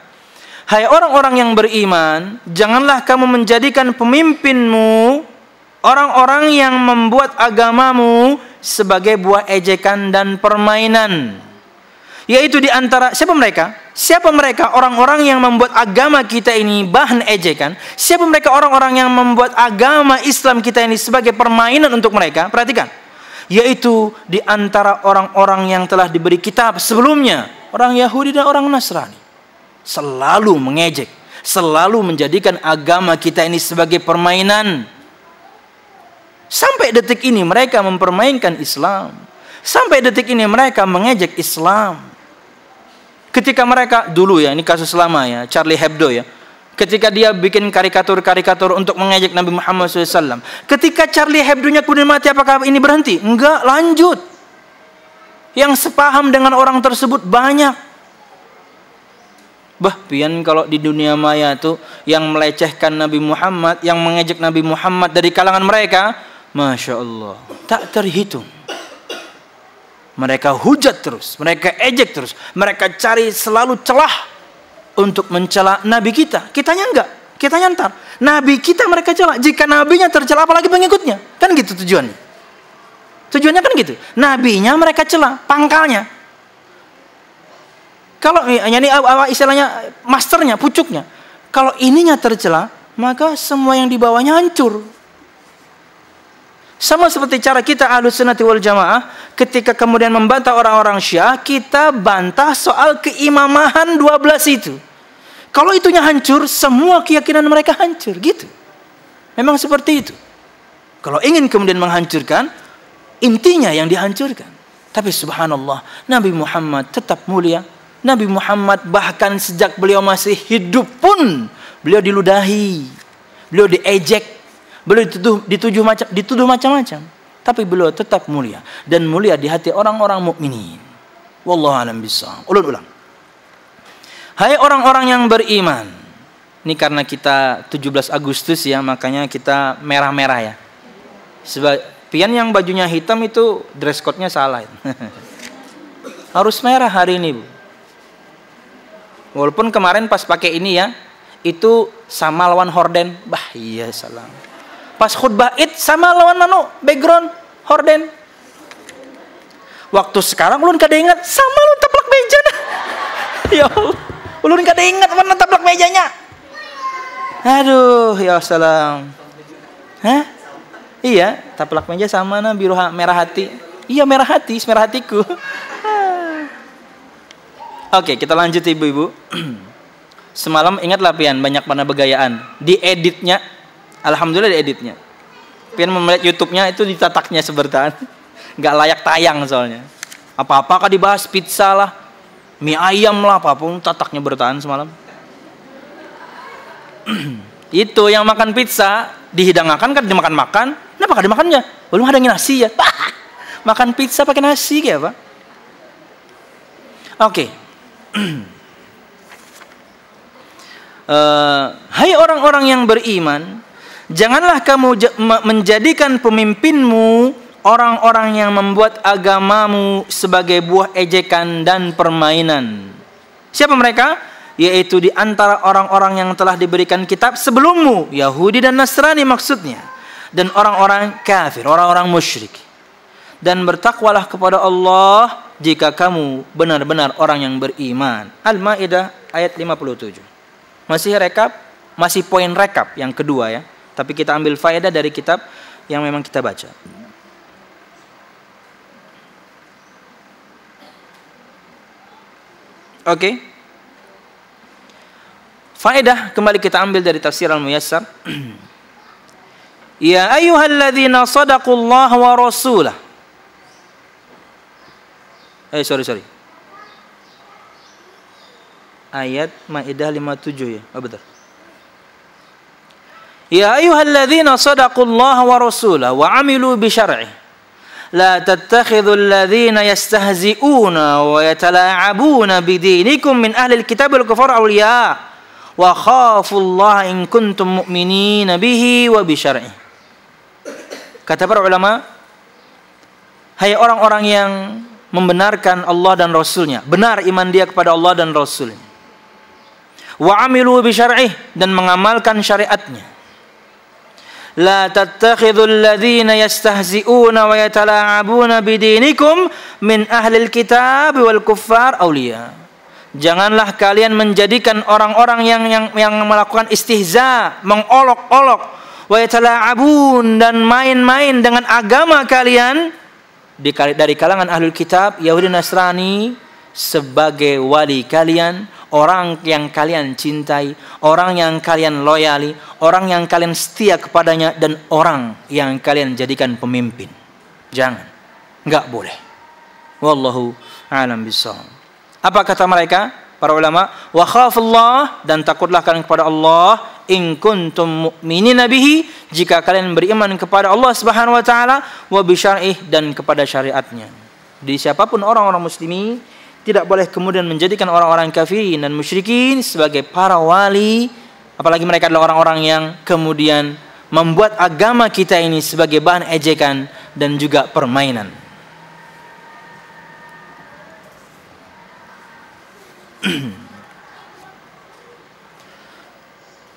Hai orang-orang yang beriman, janganlah kamu menjadikan pemimpinmu orang-orang yang membuat agamamu sebagai buah ejekan dan permainan. Yaitu di antara siapa mereka? Siapa mereka orang-orang yang membuat agama kita ini bahan ejekan? Siapa mereka orang-orang yang membuat agama Islam kita ini sebagai permainan untuk mereka? Perhatikan. Yaitu di antara orang-orang yang telah diberi kitab sebelumnya, orang Yahudi dan orang Nasrani. Selalu mengejek, selalu menjadikan agama kita ini sebagai permainan. Sampai detik ini mereka mempermainkan Islam. Sampai detik ini mereka mengejek Islam. Ketika mereka dulu ya, ini kasus lama ya, Charlie Hebdo ya. Ketika dia bikin karikatur-karikatur untuk mengejek Nabi Muhammad SAW. Ketika Charlie Hebdo-nya kemudian mati, apakah ini berhenti? Enggak, lanjut. Yang sepaham dengan orang tersebut banyak. Bah, pian kalau di dunia maya tuh yang melecehkan Nabi Muhammad, yang mengejek Nabi Muhammad dari kalangan mereka, Masya Allah, tak terhitung. Mereka hujat terus, mereka ejek terus, mereka cari selalu celah untuk mencela Nabi kita. Kitanya enggak, kitanya ntar. Nabi kita mereka cela. Jika nabinya tercela, apalagi pengikutnya. Kan gitu tujuannya. Tujuannya kan gitu. Nabinya mereka cela, pangkalnya. Kalau ini istilahnya masternya, pucuknya. Kalau ininya tercela, maka semua yang di bawahnya hancur. Sama seperti cara kita Ahlus Sunnah wal Jamaah, ketika kemudian membantah orang-orang Syiah, kita bantah soal keimamahan 12 itu. Kalau itunya hancur, semua keyakinan mereka hancur, gitu. Memang seperti itu. Kalau ingin kemudian menghancurkan, intinya yang dihancurkan. Tapi subhanallah, Nabi Muhammad tetap mulia. Nabi Muhammad bahkan sejak beliau masih hidup pun beliau diludahi, beliau diejek, beliau dituduh macam-macam. Tapi beliau tetap mulia dan mulia di hati orang-orang mukminin. Wallahu a'lam bishawab. Ulang. Hai orang-orang yang beriman. Ini karena kita 17 Agustus ya, makanya kita merah-merah ya. Sebab pian yang bajunya hitam itu dress code-nya salah. Harus merah hari ini, Bu. Walaupun kemarin pas pakai ini ya, itu sama lawan horden. Bah, iya salam. Pas khutbah Id sama lawan background horden. Waktu sekarang ulun kada ingat sama lu taplak meja dah. Ya Allah. Ulun kada ingat mana taplak mejanya. Aduh, ya salam. Hah? Iya, taplak meja sama biru merah hati. Iya, merah hati, merah hatiku. Oke, kita lanjut ibu-ibu. Semalam ingatlah pian banyak mana begayaan. Di editnya, alhamdulillah di editnya. Pian melihat YouTube-nya itu ditataknya sebertaan. Nggak layak tayang soalnya. Apa-apa kan dibahas, pizza lah, mie ayam lah, apapun tataknya bertahan semalam. Itu yang makan pizza dihidangkan kan dimakan-makan. Kenapa kan dimakannya? Belum ada nasi ya. Makan pizza pakai nasi kayak apa? Oke. Hai orang-orang yang beriman, janganlah kamu menjadikan pemimpinmu orang-orang yang membuat agamamu sebagai buah ejekan dan permainan. Siapa mereka? Yaitu di antara orang-orang yang telah diberikan kitab sebelummu, Yahudi dan Nasrani maksudnya, dan orang-orang kafir, orang-orang musyrik. Dan bertakwalah kepada Allah jika kamu benar-benar orang yang beriman. Al-Maidah ayat 57. Masih rekap, masih poin rekap yang kedua ya. Tapi kita ambil faedah dari kitab yang memang kita baca. Oke. Faedah kembali kita ambil dari tafsir Al-Muyassar. Ya ayyuhalladzina sadaqullah wa rasulah. Sorry. Ayat Maidah 57 ya. Oh betul. Ya ayyuhalladzina shadaqullaha wa rasulahu wa 'amilu bi syar'ihi la tattakhidhul ladzina yastahzi'una wa yatala'abuna bidinikum min ahlil kitab wal kufar awliya wa khafullaha in kuntum mu'minina bihi wa bi syar'ihi. Kata para ulama, hai orang-orang yang membenarkan Allah dan Rasulnya, benar iman dia kepada Allah dan Rasulnya, wa 'amilu bi syar'ihi, dan mengamalkan syariatnya. La tattakhidhul ladzina yastahzi'una wa yatala'abuna bidinikum min ahlil kitab wal kuffar awliya. Janganlah kalian menjadikan orang-orang yang melakukan istihza, mengolok-olok, wa yatala'abun, dan main-main dengan agama kalian dari kalangan ahlul kitab, Yahudi Nasrani, sebagai wali kalian, orang yang kalian cintai, orang yang kalian loyali, orang yang kalian setia kepadanya, dan orang yang kalian jadikan pemimpin. Jangan, enggak boleh. Wallahu a'lam bishawab. Apa kata mereka? Para ulama, wa khafullah, dan takutlah kalian kepada Allah, in kuntum mu'minina bihi, jika kalian beriman kepada Allah Subhanahu wa taala, wa bi syar'ih, dan kepada syariatnya. Di siapapun orang-orang muslimin tidak boleh kemudian menjadikan orang-orang kafirin dan musyrikin sebagai para wali, apalagi mereka adalah orang-orang yang kemudian membuat agama kita ini sebagai bahan ejekan dan juga permainan.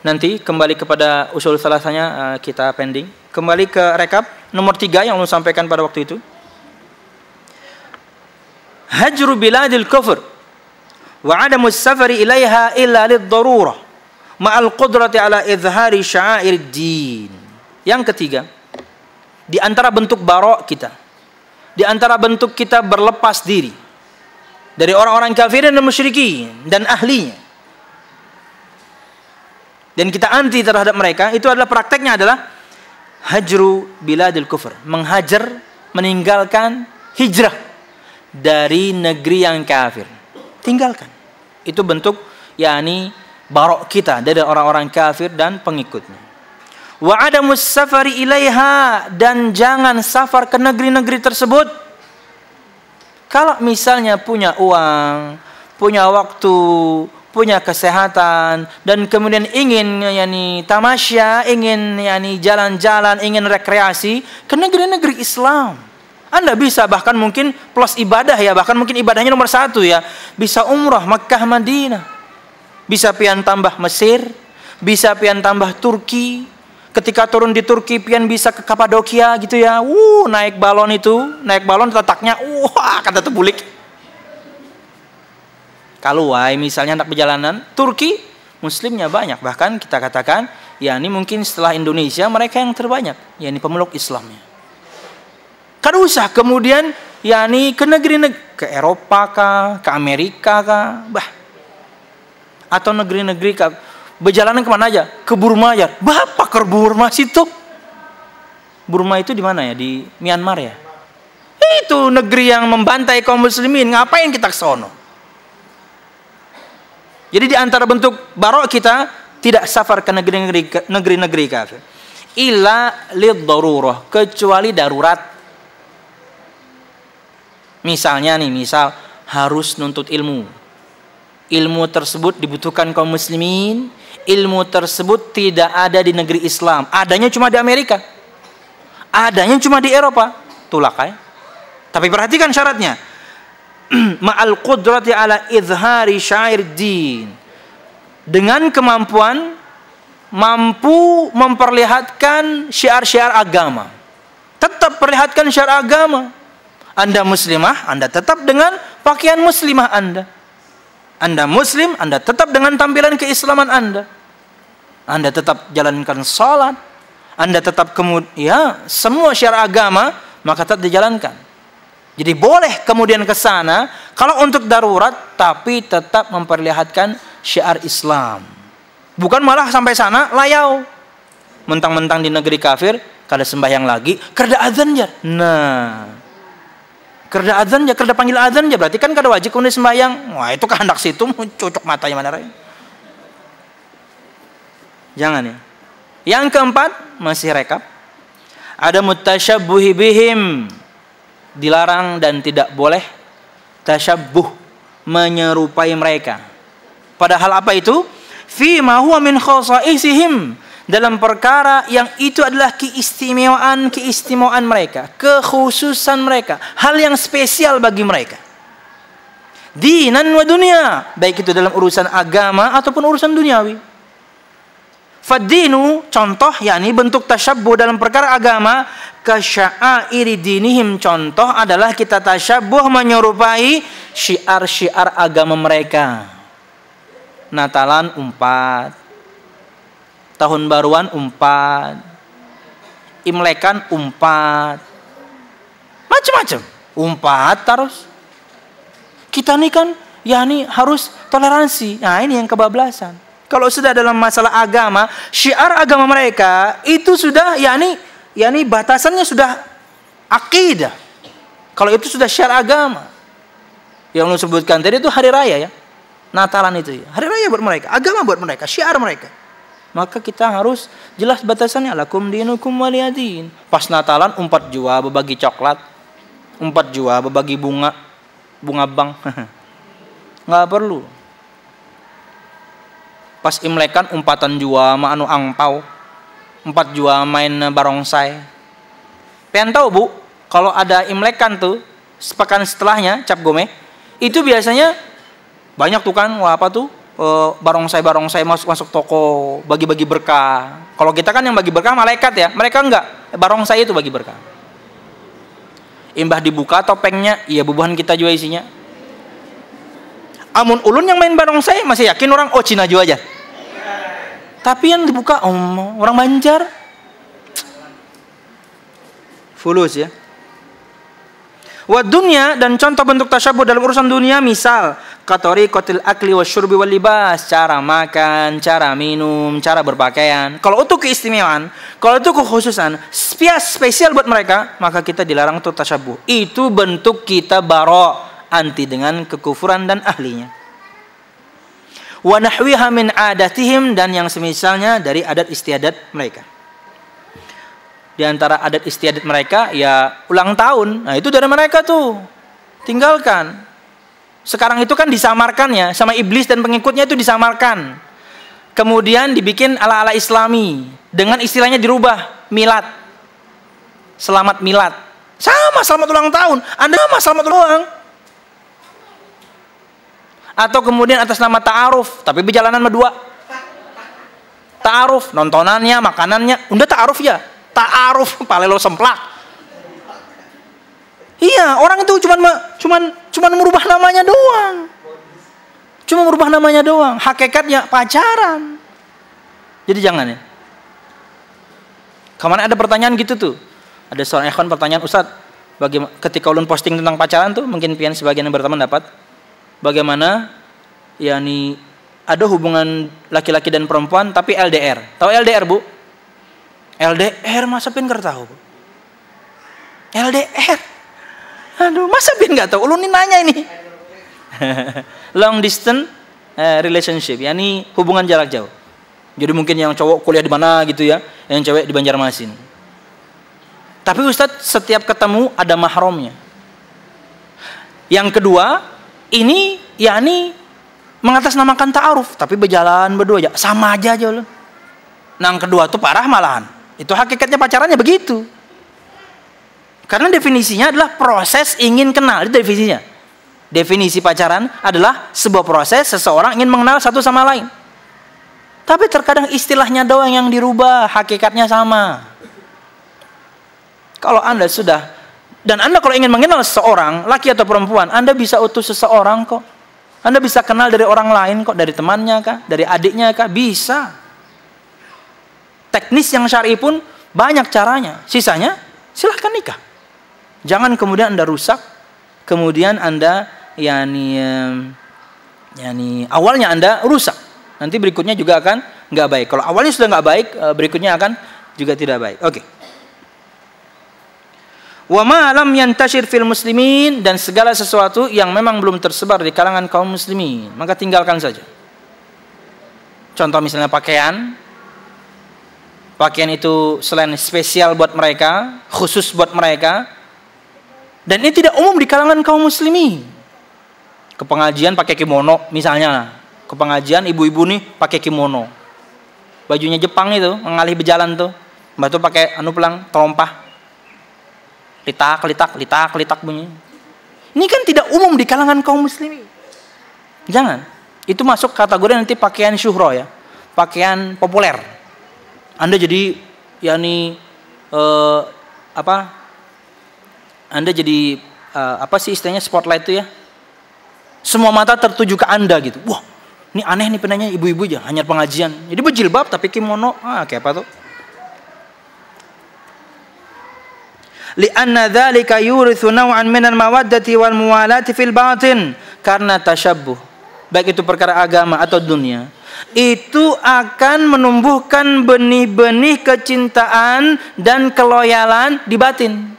Nanti kembali kepada usul salasanya, kita pending. Kembali ke rekap nomor 3 yang ulun sampaikan pada waktu itu. Hajru biladil kufur wa adamus safari ilaiha illa lid-darurah ma'al qudrati ala izhari sya'airid din. Yang ketiga, di antara bentuk barok kita, di antara bentuk kita berlepas diri dari orang-orang kafirin dan musyrikin dan ahlinya, dan kita anti terhadap mereka, itu adalah prakteknya adalah hajru biladil kufur, menghajar, meninggalkan, hijrah dari negeri yang kafir, tinggalkan. Itu bentuk yakni barok kita dari orang-orang kafir dan pengikutnya. Wa adamus safari ilaiha, dan jangan safar ke negeri-negeri tersebut. Kalau misalnya punya uang, punya waktu, punya kesehatan, dan kemudian ingin yakni tamasya, ingin yakni jalan-jalan, ingin rekreasi ke negeri-negeri Islam, Anda bisa bahkan mungkin plus ibadah ya, bahkan mungkin ibadahnya nomor 1 ya, bisa umrah Makkah Madinah, bisa pian tambah Mesir, bisa pian tambah Turki. Ketika turun di Turki pian bisa ke Kapadokia gitu ya, naik balon itu, naik balon letaknya, kata tebulik. Kalau misalnya anak perjalanan Turki, muslimnya banyak, bahkan kita katakan ya ini mungkin setelah Indonesia mereka yang terbanyak, ya ini pemeluk Islamnya. Kan usah kemudian yakni ke negeri-negeri, ke Eropa kah, ke Amerika kah, atau negeri-negeri kah, berjalanan kemana aja, ke Burma aja, bapak ke Burma situ. Burma itu di mana ya, di Myanmar ya, itu negeri yang membantai kaum muslimin, ngapain kita ke sono? Jadi di antara bentuk barok kita tidak safar ke negeri-negeri kafir, illa lid-darurah, kecuali darurat. Misalnya nih, misal harus nuntut ilmu. Ilmu tersebut dibutuhkan kaum muslimin. Ilmu tersebut tidak ada di negeri Islam. Adanya cuma di Amerika. Adanya cuma di Eropa. Tulakai. Tapi perhatikan syaratnya. Ma'al qudrati ala izhari syair din. Dengan kemampuan mampu memperlihatkan syiar-syiar agama. Tetap perlihatkan syiar agama. Anda muslimah, Anda tetap dengan pakaian muslimah Anda. Anda muslim, Anda tetap dengan tampilan keislaman Anda. Anda tetap jalankan salat. Anda tetap kemudian semua syiar agama maka tetap dijalankan. Jadi boleh kemudian ke sana kalau untuk darurat, tapi tetap memperlihatkan syiar Islam. Bukan malah sampai sana layau. Mentang-mentang di negeri kafir kada sembahyang lagi, kerda azan ya. Nah, kerda azan ya, kerda panggil azan ya, berarti kan kada wajib kemudian sembahyang. Wah, itu kehendak situ cocok matanya mana. Jangan ya. Yang keempat, masih rekap. Ada mutasyabbuhi bihim, dilarang dan tidak boleh tasyabbuh, menyerupai mereka. Padahal apa itu? Fi ma huwa min khasaisihim, dalam perkara yang itu adalah keistimewaan mereka, kekhususan mereka, hal yang spesial bagi mereka. Dinan wa dunia, baik itu dalam urusan agama ataupun urusan duniawi. Fad-dinu, contoh, yakni bentuk tasyabbuh dalam perkara agama, kasya'airi dinihim, contoh adalah kita tasyabbuh menyerupai syiar-syiar agama mereka. Natalan 4, tahun baruan 4, Imlekan 4, macam-macam 4 terus. Kita nih kan yakni harus toleransi. Nah, ini yang kebablasan. Kalau sudah dalam masalah agama, syiar agama mereka itu sudah yakni batasannya sudah akidah. Kalau itu sudah syiar agama. Yang lu sebutkan tadi itu hari raya ya. Natalan itu ya. Hari raya buat mereka, agama buat mereka, syiar mereka. Maka kita harus jelas batasannya, lakum dinukum waliyadin. Pas Natalan 4 jua berbagi coklat, 4 jua berbagi bunga bank. Nggak perlu. Pas Imlekan 4-an jua ma anu angpau, 4 jua main barongsai. Pengen tahu Bu, kalau ada Imlekan tuh sepekan setelahnya cap gome, itu biasanya banyak tuh kan, wah apa tuh, barongsai masuk toko, bagi-bagi berkah. Kalau kita kan yang bagi berkah malaikat ya, mereka enggak, barongsai itu bagi berkah. Imbah dibuka topengnya, iya bubuhan kita juga isinya. Amun ulun yang main barongsai masih yakin orang Cina juga aja. Tapi yang dibuka orang Banjar. Fulus ya. Wa dunya, dan contoh bentuk tasyabbuh dalam urusan dunia, misal katori kotil akli wa syurbi wal libas, cara makan, cara minum, cara berpakaian. Kalau itu keistimewaan, kalau itu kekhususan spesial buat mereka, maka kita dilarang untuk tasyabbuh. Itu bentuk kita baro, anti dengan kekufuran dan ahlinya. Wa nahwiha min adatihim, dan yang semisalnya dari adat istiadat mereka. Di antara adat istiadat mereka ya ulang tahun. Nah, itu dari mereka tuh. Tinggalkan. Sekarang itu kan disamarkan ya, sama iblis dan pengikutnya itu disamarkan. Kemudian dibikin ala-ala Islami, dengan istilahnya dirubah, milad. Selamat milad. Sama selamat ulang tahun. Anda sama selamat ulang. Atau kemudian atas nama ta'aruf, tapi berjalanan berdua. Ta'aruf, nontonannya, makanannya, udah ta'aruf ya. Ta'aruf, palelo semplak. Iya, orang itu cuman merubah namanya doang. Cuma merubah namanya doang. Hakikatnya pacaran. Jadi jangan ya. Kemarin ada pertanyaan gitu tuh. Ada seorang ikhwan pertanyaan, Ustaz, bagaimana ketika ulun posting tentang pacaran tuh, mungkin pian sebagian yang berteman dapat. Bagaimana yakni ada hubungan laki-laki dan perempuan tapi LDR. Tahu LDR, Bu? LDR masa pin nggak tahu, Bu? LDR. Aduh, masa pin nggak tahu? Ulun ini nanya ini. Long distance relationship, yakni hubungan jarak jauh. Jadi mungkin yang cowok kuliah di mana gitu ya, yang cewek di Banjarmasin. Tapi Ustadz setiap ketemu ada mahramnya. Yang kedua, ini yakni mengatasnamakan ta'aruf, tapi berjalan berdua aja, sama aja loh. Nah, yang kedua tuh parah malahan. Itu hakikatnya pacarannya begitu. Karena definisinya adalah proses ingin kenal, itu definisinya. Definisi pacaran adalah sebuah proses seseorang ingin mengenal satu sama lain. Tapi terkadang istilahnya doang yang dirubah, hakikatnya sama. Kalau Anda sudah, dan Anda kalau ingin mengenal seseorang, laki atau perempuan, Anda bisa utus seseorang kok. Anda bisa kenal dari orang lain kok, dari temannya kah, dari adiknya kah, bisa. Teknis yang syar'i pun banyak caranya. Sisanya silahkan nikah. Jangan kemudian Anda rusak, kemudian Anda yakni awalnya Anda rusak. Nanti berikutnya juga akan nggak baik. Kalau awalnya sudah nggak baik, berikutnya akan juga tidak baik. Oke. Wa ma lam yantashir fil muslimin, dan segala sesuatu yang memang belum tersebar di kalangan kaum muslimin, maka tinggalkan saja. Contoh misalnya pakaian. Pakaian itu selain spesial buat mereka, khusus buat mereka, dan ini tidak umum di kalangan kaum muslimin. Ke pengajian pakai kimono misalnya. Ke pengajian ibu-ibu nih pakai kimono. Bajunya Jepang itu, mengalih berjalan tuh. Mbak tuh pakai pelang, terompah. Litak bunyi. Ini kan tidak umum di kalangan kaum muslimin. Jangan. Itu masuk kategori nanti pakaian syuhro ya. Pakaian populer. Anda jadi Anda jadi apa sih istilahnya spotlight itu ya? Semua mata tertuju ke Anda gitu. Wah, ini aneh nih penanya ibu-ibu aja, hanya pengajian. Jadi berjilbab tapi kimono, kayak apa tuh? Li'anna dzalika yurithu naw'an minal mawaddati wal muwalati fil batin, karena tasyabbuh, baik itu perkara agama atau dunia, itu akan menumbuhkan benih-benih kecintaan dan keloyalan di batin.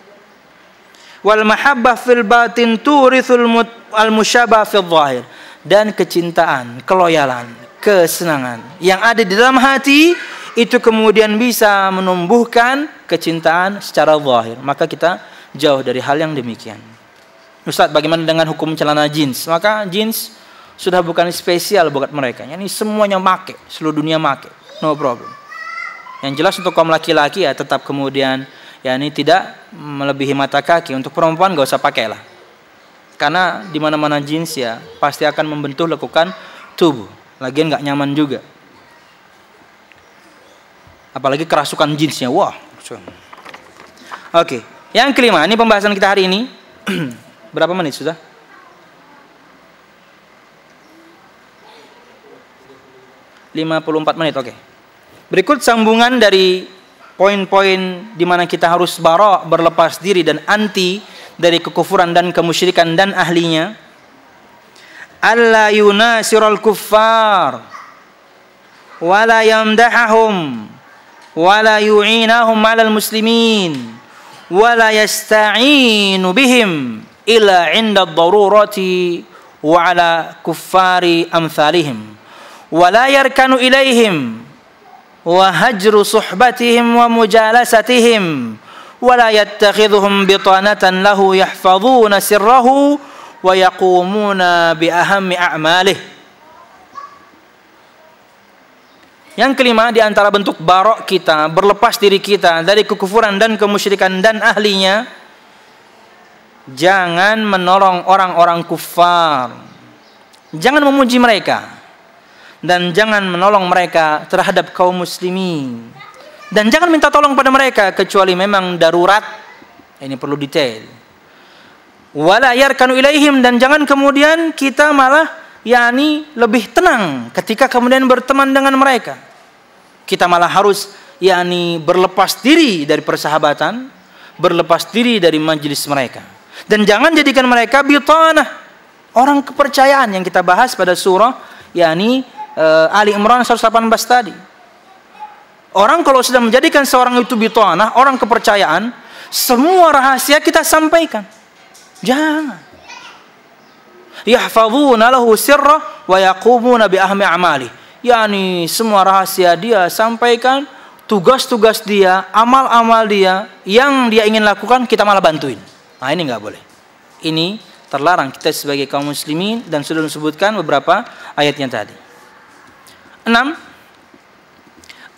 Wal mahabbah fil batin turithul al musyabah fil zahir, dan kecintaan, keloyalan, kesenangan yang ada di dalam hati itu kemudian bisa menumbuhkan kecintaan secara zahir. Maka kita jauh dari hal yang demikian. Ustaz, bagaimana dengan hukum celana jeans? Maka jeans sudah bukan spesial buat mereka. Ini semuanya make, seluruh dunia make. No problem. Yang jelas untuk kaum laki-laki ya tetap kemudian ini tidak melebihi mata kaki. Untuk perempuan gak usah pakai lah. Karena di mana-mana jeans ya pasti akan membentuk lekukan tubuh. Lagian gak nyaman juga. Apalagi kerasukan jeansnya. Wah. Oke. Yang kelima, ini pembahasan kita hari ini. Berapa menit sudah? 54 menit, oke. Berikut sambungan dari poin-poin di mana kita harus berlepas diri dan anti dari kekufuran dan kemusyrikan dan ahlinya. Alla yunasirul kuffar wala yamdahahum wala yu'inahum 'alal muslimin wala yasta'inu bihim illa 'inda ad-darurati wa 'ala kuffari amsalihim wala yarkanu ilaihim wa hajru suhbatihim wa mujalasatihim wala yattakhidhuhum bitanatan lahu yahfazuna sirrahu wa yaqumuna bi ahammi a'malih. Yang kelima, di antara bentuk barok kita, berlepas diri kita dari kekufuran dan kemusyrikan dan ahlinya, jangan menolong orang-orang kufar, jangan memuji mereka, dan jangan menolong mereka terhadap kaum muslimin, dan jangan minta tolong pada mereka kecuali memang darurat. Ini perlu detail. Wala yarkanu ilaihim, dan jangan kemudian kita malah lebih tenang ketika kemudian berteman dengan mereka. Kita malah harus berlepas diri dari persahabatan, berlepas diri dari majelis mereka. Dan jangan jadikan mereka bitanah, orang kepercayaan yang kita bahas pada surah Ali Imran 118 tadi. Orang kalau sudah menjadikan seorang itu bitanah, orang kepercayaan, semua rahasia kita sampaikan. Jangan. Yahfazuna lahu sirra wa yaqumuna bi ahmi a'mali. Semua rahasia dia sampaikan, tugas-tugas dia, amal-amal dia yang dia ingin lakukan kita malah bantuin. Nah, ini enggak boleh. Ini terlarang kita sebagai kaum muslimin, dan sudah disebutkan beberapa ayatnya tadi. 6.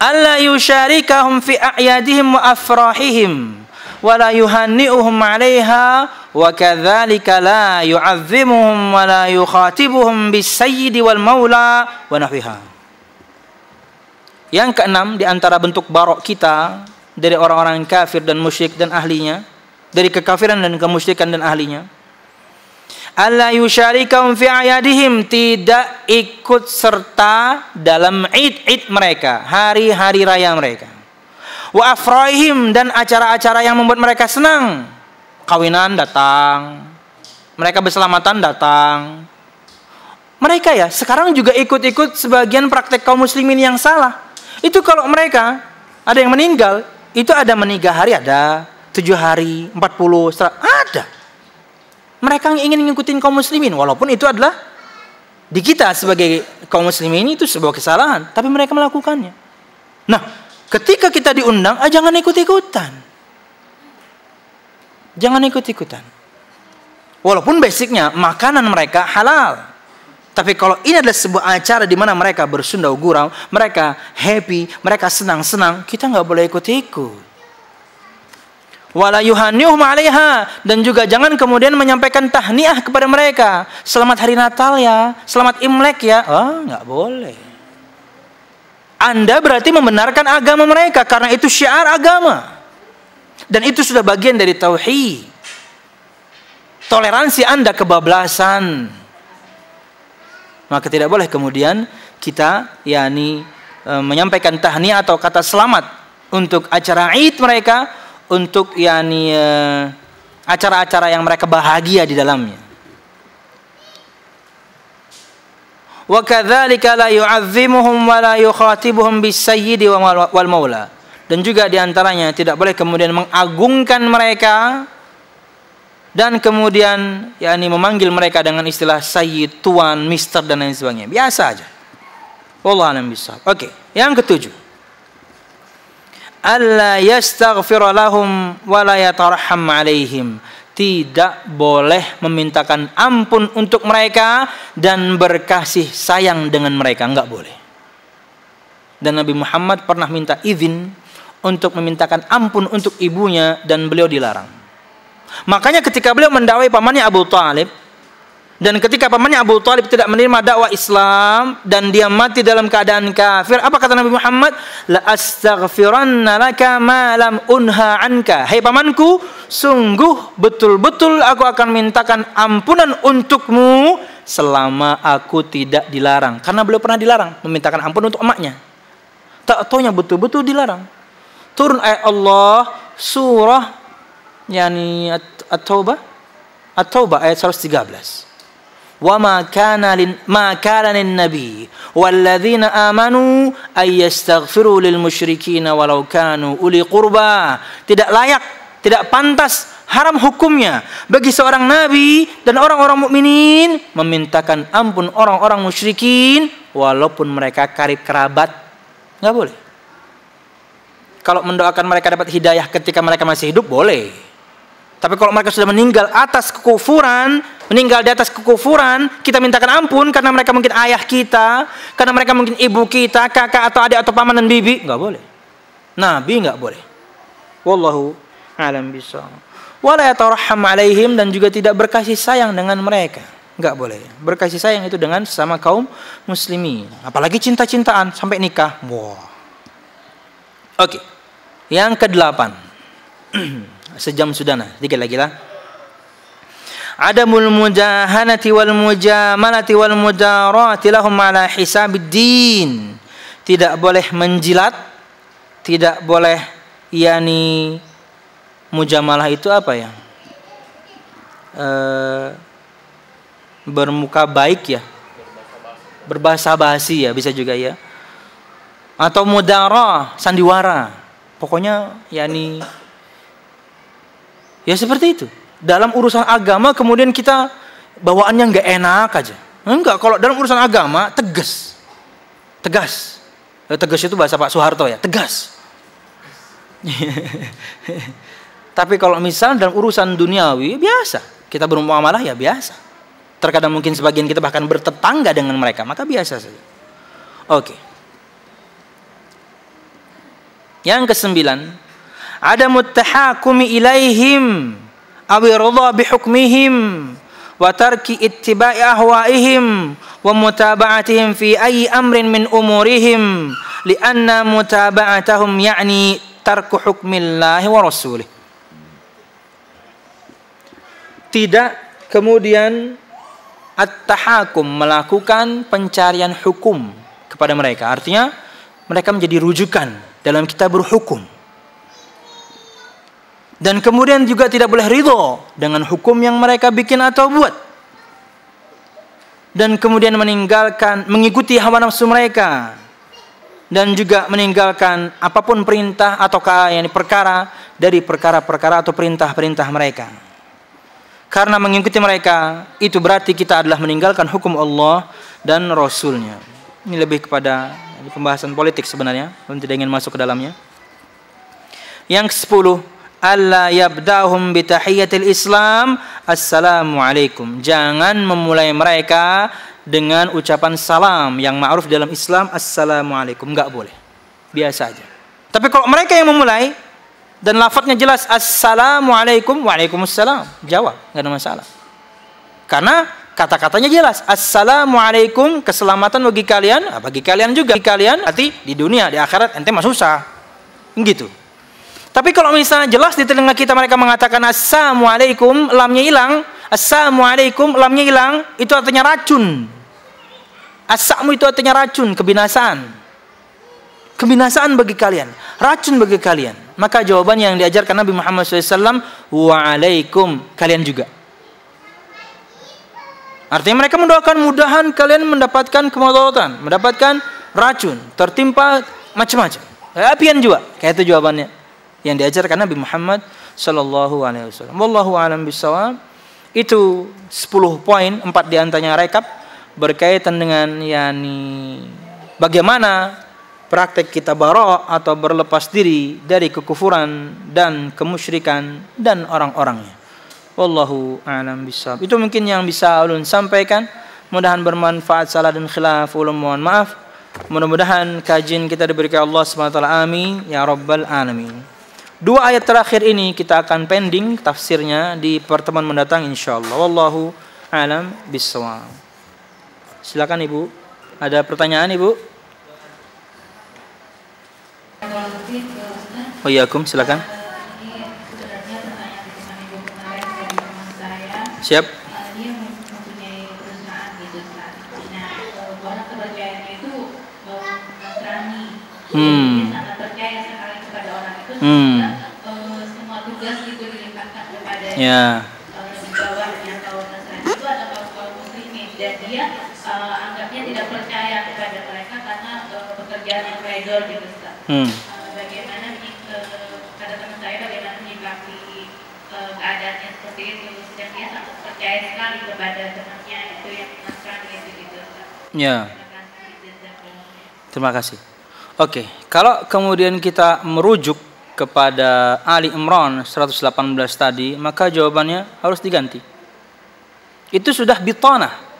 Alla yusyarikahum fi a'yadihim wa afrahihim wa la yuhanni'uhum 'alaiha wa kadzalika la yu'azzimuhum wa la yukhatibuhum bis-sayyidi wal maula wa nahwiha. Yang keenam, di antara bentuk barok kita dari orang-orang kafir dan musyrik dan ahlinya, dari kekafiran dan kemusyrikan dan ahlinya, alla yusyarikahum fi a'yadihim, tidak ikut serta dalam id-id mereka, hari-hari raya mereka. Wa afraihim, dan acara-acara yang membuat mereka senang. Kawinan datang, mereka berselamatan datang. Mereka sekarang juga ikut-ikut sebagian praktek kaum muslimin yang salah. Itu kalau mereka ada yang meninggal, itu ada meninggal hari, ada 7 hari, 40, ada. Mereka ingin ngikutin kaum muslimin, walaupun itu adalah di kita sebagai kaum muslimin itu sebuah kesalahan, tapi mereka melakukannya. Nah, Ketika kita diundang, jangan ikut-ikutan. Jangan ikut-ikutan. Walaupun basicnya makanan mereka halal. Tapi kalau ini adalah sebuah acara di mana mereka bersundau gurau, mereka happy, mereka senang-senang, kita nggak boleh ikut-ikut. Wala yuhannihum 'alaiha, dan juga jangan kemudian menyampaikan tahniah kepada mereka. Selamat hari Natal ya, selamat Imlek ya. Nggak boleh. Anda berarti membenarkan agama mereka karena itu syiar agama. Dan itu sudah bagian dari tauhid. Toleransi Anda kebablasan. Maka tidak boleh kemudian kita menyampaikan tahniah atau kata selamat untuk acara Id mereka, untuk acara-acara yang mereka bahagia di dalamnya. Wa kadzalika la yu'azzimuhum wa la yukhatibuhum bis-sayyidi wal maula. Dan juga diantaranya tidak boleh kemudian mengagungkan mereka dan kemudian memanggil mereka dengan istilah sayyid, tuan, mister dan lain sebagainya. Biasa aja. Wallahu a'lam bishawab. Oke, yang ketujuh. Alla yastaghfira lahum wa la yatarham 'alaihim. Tidak boleh memintakan ampun untuk mereka dan berkasih sayang dengan mereka, enggak boleh. Dan Nabi Muhammad pernah minta izin untuk memintakan ampun untuk ibunya dan beliau dilarang. Makanya ketika beliau mendakwai pamannya Abu Talib, dan ketika pamannya Abu Talib tidak menerima dakwah Islam dan dia mati dalam keadaan kafir, apa kata Nabi Muhammad? La astaghfiranna laka ma lam unha anka. Hai pamanku, sungguh betul-betul aku akan mintakan ampunan untukmu selama aku tidak dilarang. Karena beliau pernah dilarang memintakan ampun untuk emaknya. Tak taunya betul-betul dilarang. Turun ayat Allah surah At-Taubah ayat 113. Wa ma kana lin-nabi walladzina amanu ay yastaghfiru lil musyrikin walau kanu uli qurba. Tidak layak, tidak pantas, haram hukumnya bagi seorang nabi dan orang-orang mukminin memintakan ampun orang-orang musyrikin walaupun mereka karib kerabat. Enggak boleh. Kalau mendoakan mereka dapat hidayah ketika mereka masih hidup, boleh. Tapi kalau mereka sudah meninggal di atas kekufuran, kita mintakan ampun karena mereka mungkin ayah kita, karena mereka mungkin ibu kita, kakak atau adik atau paman dan bibi, enggak boleh. Nabi enggak boleh. Wallahu a'lam bishawab. Wala yatarham 'alaihim, dan juga tidak berkasih sayang dengan mereka. Enggak boleh. Berkasih sayang itu dengan sesama kaum muslimin. Apalagi cinta-cintaan sampai nikah. Wah. Oke. Yang ke-8. Sejam sudah nah, dikit lagi lah. Adamul mujahanati wal mujamalati wal mudarati lahum ala hisabiddin. Tidak boleh menjilat, tidak boleh mujamalah itu apa ya? Bermuka baik ya. Berbahasa basi ya, bisa juga ya. Atau mudarah, sandiwara. Pokoknya ya seperti itu. Dalam urusan agama kemudian kita bawaannya nggak enak aja. Enggak, kalau dalam urusan agama tegas. Tegas itu bahasa Pak Soeharto ya, tegas. Tapi kalau misal dalam urusan duniawi biasa, kita bermuamalah ya biasa. Terkadang mungkin sebagian kita bahkan bertetangga dengan mereka, maka biasa saja. Oke. Yang ke-9, ada muttahakumi ilaihim aw ridha bihukmihim wa tarki ittiba'i ahwa'ihim wa mutaba'atihim fi ayyi amrin min umurihim li'anna mutaba'atahum ya'ni tarku hukmillahi wa rasulih. Tidak kemudian at-tahakum, melakukan pencarian hukum kepada mereka. Artinya mereka menjadi rujukan dalam kita berhukum. Dan kemudian juga tidak boleh ridho dengan hukum yang mereka bikin atau buat. Dan kemudian mengikuti hawa nafsu mereka. Dan juga meninggalkan apapun perintah atau perkara dari perkara-perkara atau perintah-perintah mereka. Karena mengikuti mereka itu berarti kita adalah meninggalkan hukum Allah dan Rasulnya. Ini lebih kepada Ini pembahasan politik sebenarnya, tidak ingin masuk ke dalamnya. Yang ke-10, alla yabda'hum bi tahiyyatil Islam, assalamualaikum. Jangan memulai mereka dengan ucapan salam yang ma'ruf dalam Islam, assalamualaikum, enggak boleh. Biasa aja. Tapi kalau mereka yang memulai dan lafadznya jelas assalamualaikum, waalaikumsalam, jawab, enggak ada masalah. Karena kata-katanya jelas, assalamualaikum, keselamatan bagi kalian juga, kalian arti di dunia, di akhirat ente mah susah. Gitu. Tapi kalau misalnya jelas di telinga kita mereka mengatakan assalamualaikum, lamnya hilang, assalamualaikum, lamnya hilang, itu artinya racun. Asamu itu artinya racun, kebinasaan. Kebinasaan bagi kalian, racun bagi kalian. Maka jawaban yang diajarkan Nabi Muhammad SAW, waalaikum, kalian juga. Artinya mereka mendoakan mudahan kalian mendapatkan kemudaratan, mendapatkan racun, tertimpa macam-macam. Apian juga, kayak itu jawabannya yang diajarkan Nabi Muhammad sallallahu alaihi wasallam. Wallahu a'lam bishawab. Itu 10 poin, 4 di antaranya rekap berkaitan dengan bagaimana praktek kita bara' atau berlepas diri dari kekufuran dan kemusyrikan dan orang-orangnya. Wallahu a'lam bishawab. Itu mungkin yang bisa ulun sampaikan. Mudah-mudahan bermanfaat. Salah dan khilaf ulun mohon maaf. Mudah-mudahan kajian kita diberikan Allah SWT. Amin ya rabbal alamin. 2 ayat terakhir ini kita akan pending tafsirnya di pertemuan mendatang insyaallah. Wallahu a'lam bishawab. Silakan Ibu. Ada pertanyaan Ibu? Oh iya, silakan. Siap. Dia mempunyai perusahaan gitu. Nah, orang kepercayaannya itu Nasrani. Dia sangat percaya sekali kepada orang itu. Semua tugas itu dilimpahkan kepada di bawahnya kaum Nasrani itu adalah kaum muslimin, dan dia anggapnya tidak percaya kepada mereka karena pekerjaan yang trader gitu. Bagaimana kata teman saya, bagaimana menyikapi keadaannya seperti itu, dan dia sangat percaya sekali kepada temannya itu yang Nasrani gitu. Ya. Terima kasih. Oke, kalau kemudian kita merujuk kepada Ali Imran 118 tadi, maka jawabannya harus diganti. Itu sudah bitanah.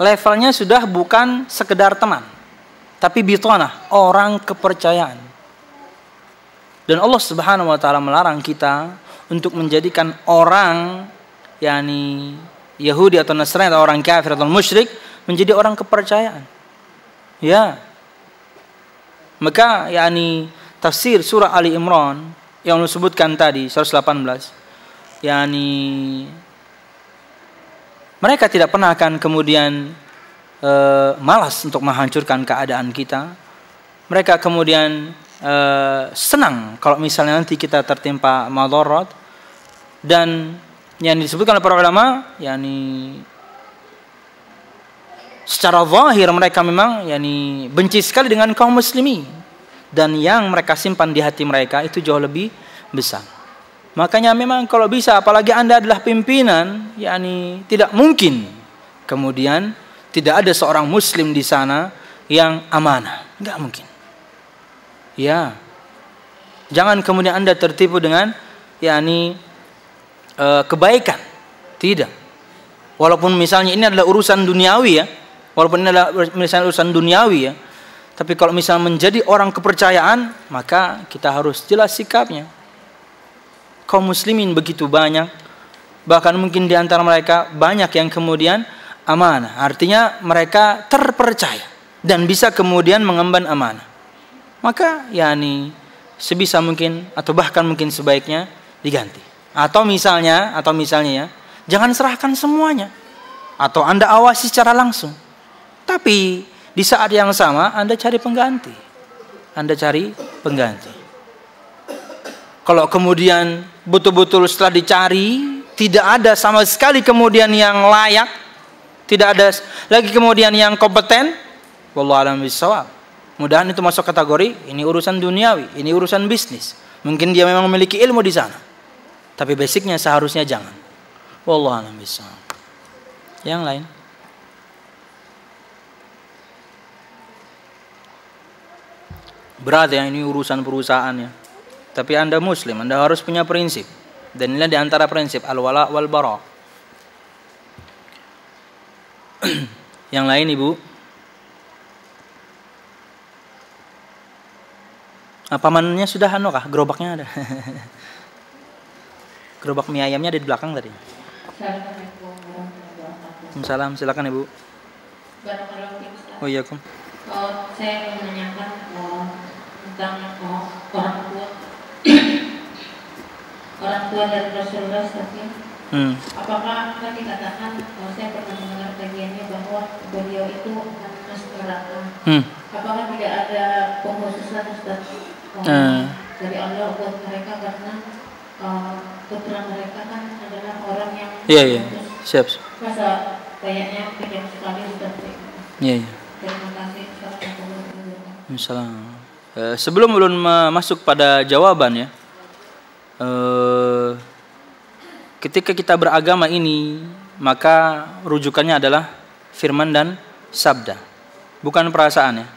Levelnya sudah bukan sekedar teman, tapi bitanah, orang kepercayaan. Dan Allah Subhanahu wa taala melarang kita untuk menjadikan orang Yahudi atau Nasrani atau orang kafir atau musyrik menjadi orang kepercayaan. Ya. Maka tafsir surah Ali Imran yang disebutkan tadi 118, mereka tidak pernah akan kemudian malas untuk menghancurkan keadaan kita. Mereka kemudian senang kalau misalnya nanti kita tertimpa madarat. Dan yang disebutkan oleh para ulama, secara zahir mereka memang benci sekali dengan kaum muslimin, dan yang mereka simpan di hati mereka itu jauh lebih besar. Makanya memang kalau bisa, apalagi Anda adalah pimpinan, tidak mungkin kemudian tidak ada seorang muslim di sana yang amanah, enggak mungkin. Ya. Jangan kemudian Anda tertipu dengan kebaikan. Tidak. Walaupun misalnya ini adalah urusan duniawi ya. Walaupun ini adalah misalnya urusan duniawi ya. Tapi kalau misalnya menjadi orang kepercayaan, maka kita harus jelas sikapnya. Kaum muslimin begitu banyak. Bahkan mungkin di antara mereka banyak yang kemudian amanah. Artinya mereka terpercaya dan bisa kemudian mengemban amanah. Maka sebisa mungkin atau bahkan mungkin sebaiknya diganti. Atau misalnya ya, jangan serahkan semuanya. Atau Anda awasi secara langsung. Tapi di saat yang sama Anda cari pengganti. Kalau kemudian betul-betul setelah dicari tidak ada sama sekali kemudian yang layak, tidak ada lagi kemudian yang kompeten, wallahu a'lam bishawab. Mudahan itu masuk kategori ini urusan duniawi, ini urusan bisnis. Mungkin dia memang memiliki ilmu di sana, tapi basicnya seharusnya jangan. Wallahu a'lam bishawab. Yang lain? Berat ya ini urusan perusahaannya. Tapi Anda muslim, Anda harus punya prinsip. Dan ini di antara prinsip al-wala wal bara. Yang lain Ibu? Pamannya sudah gerobaknya ada. Gerobak mie ayamnya ada di belakang tadi. Salam, silakan Ibu. Oh iya, Kum. Saya ingin menanyakan tentang orang tua dari Rasulullah SAW. Apakah kan dikatakan, saya pernah mendengar kajiannya bahwa beliau itu akan masuk neraka. Apakah tidak ada pengkhususan Ustaz dari Allah buat mereka karena putra mereka kan adalah orang yang siap. Masa kayaknya kejam sekali seperti itu. Terima kasih. Sebelum masuk pada jawaban ya, ketika kita beragama ini maka rujukannya adalah firman dan sabda, bukan perasaan ya.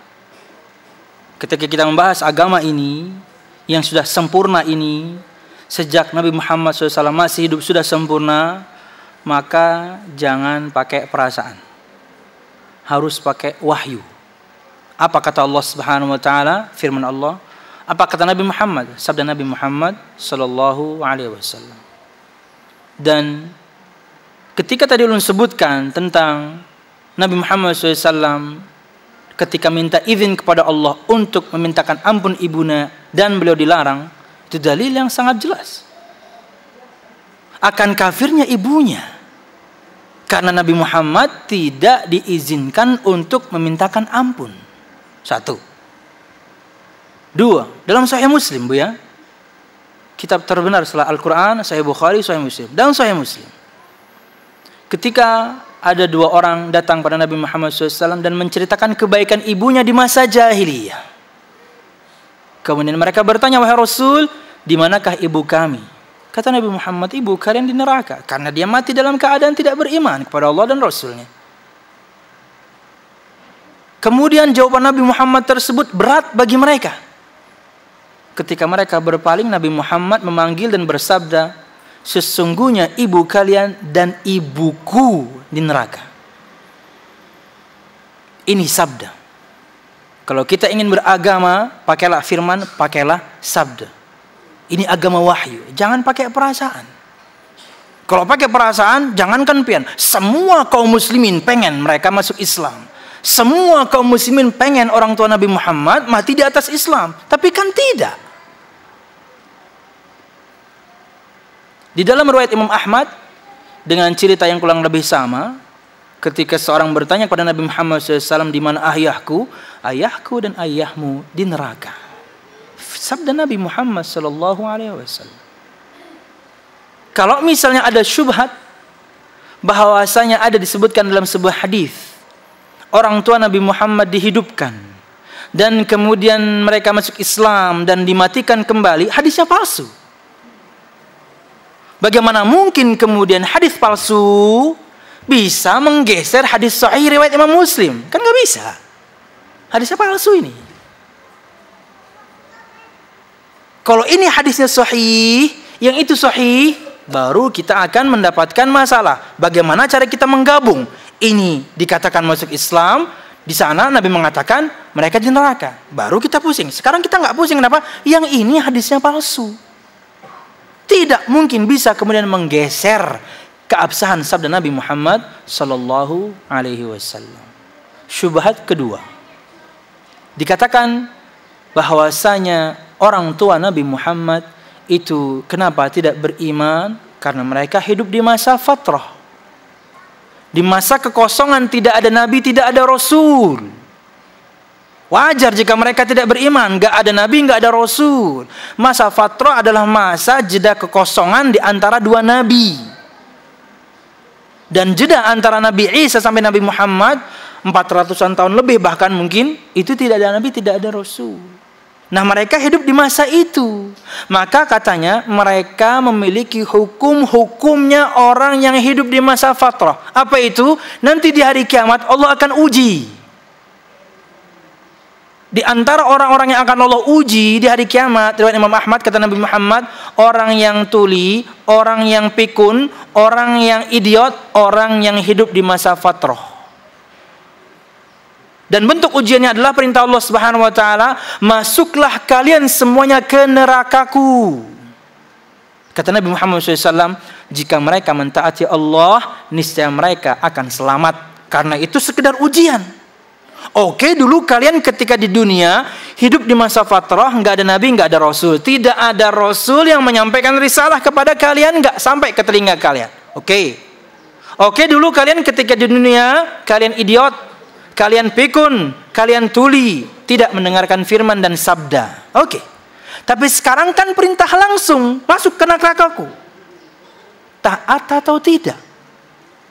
Ketika kita membahas agama ini yang sudah sempurna ini, sejak Nabi Muhammad SAW masih hidup sudah sempurna, maka jangan pakai perasaan, harus pakai wahyu. Apa kata Allah Subhanahu wa taala, firman Allah? Apa kata Nabi Muhammad, sabda Nabi Muhammad sallallahu alaihi wasallam? Dan ketika tadi ulun sebutkan tentang Nabi Muhammad SAW ketika minta izin kepada Allah untuk memintakan ampun ibunya dan beliau dilarang, itu dalil yang sangat jelas akan kafirnya ibunya, karena Nabi Muhammad tidak diizinkan untuk memintakan ampun. 1. 2, dalam Sahih Muslim Bu ya, kitab terbenar setelah Al-Quran, Sahih Bukhari, Sahih Muslim. Dalam Sahih Muslim, ketika ada 2 orang datang pada Nabi Muhammad SAW dan menceritakan kebaikan ibunya di masa jahiliyah. Kemudian mereka bertanya, wahai Rasul, di manakah ibu kami? Kata Nabi Muhammad, ibu kalian di neraka, karena dia mati dalam keadaan tidak beriman kepada Allah dan Rasulnya. Kemudian jawaban Nabi Muhammad tersebut berat bagi mereka. Ketika mereka berpaling, Nabi Muhammad memanggil dan bersabda, sesungguhnya ibu kalian dan ibuku di neraka. Ini sabda. Kalau kita ingin beragama, pakailah firman, pakailah sabda. Ini agama wahyu, jangan pakai perasaan. Kalau pakai perasaan, jangankan pian, semua kaum muslimin pengen mereka masuk Islam. Semua kaum muslimin pengen orang tua Nabi Muhammad mati di atas Islam, tapi kan tidak. Di dalam riwayat Imam Ahmad dengan cerita yang kurang lebih sama, ketika seorang bertanya kepada Nabi Muhammad SAW, di mana ayahku? Ayahku dan ayahmu di neraka. Sabda Nabi Muhammad SAW. Kalau misalnya ada syubhat bahwasanya ada disebutkan dalam sebuah hadis, orang tua Nabi Muhammad dihidupkan dan kemudian mereka masuk Islam dan dimatikan kembali, hadisnya palsu. Bagaimana mungkin kemudian hadis palsu bisa menggeser hadis sahih riwayat Imam Muslim? Kan nggak bisa. Hadisnya palsu ini. Kalau ini hadisnya sahih, yang itu sahih, baru kita akan mendapatkan masalah. Bagaimana cara kita menggabung? Ini dikatakan masuk Islam, di sana Nabi mengatakan mereka di neraka. Baru kita pusing. Sekarang kita nggak pusing, kenapa? Yang ini hadisnya palsu. Tidak mungkin bisa kemudian menggeser keabsahan sabda Nabi Muhammad sallallahu alaihi wasallam. Syubhat kedua, dikatakan bahwasanya orang tua Nabi Muhammad itu kenapa tidak beriman? Karena mereka hidup di masa fatrah, di masa kekosongan, tidak ada nabi, tidak ada rasul. Wajar jika mereka tidak beriman, nggak ada nabi, nggak ada rasul. Masa fatrah adalah masa jeda kekosongan di antara 2 nabi. Dan jeda antara Nabi Isa sampai Nabi Muhammad 400-an tahun lebih, bahkan mungkin itu tidak ada nabi, tidak ada rasul. Nah, mereka hidup di masa itu. Maka katanya mereka memiliki hukum-hukumnya orang yang hidup di masa fatrah. Apa itu? Nanti di hari kiamat Allah akan uji. Di antara orang-orang yang akan Allah uji di hari kiamat, riwayat Imam Ahmad, kata Nabi Muhammad, orang yang tuli, orang yang pikun, orang yang idiot, orang yang hidup di masa fatrah. Dan bentuk ujiannya adalah perintah Allah Subhanahu wa taala, masuklah kalian semuanya ke nerakaku. Kata Nabi Muhammad SAW, jika mereka mentaati Allah, niscaya mereka akan selamat. Karena itu sekedar ujian. Oke, dulu kalian ketika di dunia hidup di masa fatrah, nggak ada nabi, nggak ada rasul, tidak ada rasul yang menyampaikan risalah kepada kalian, nggak sampai ke telinga kalian. Oke, dulu kalian ketika di dunia kalian idiot, kalian pikun, kalian tuli, tidak mendengarkan firman dan sabda. Tapi sekarang kan perintah langsung masuk ke nerakaku. Taat atau tidak?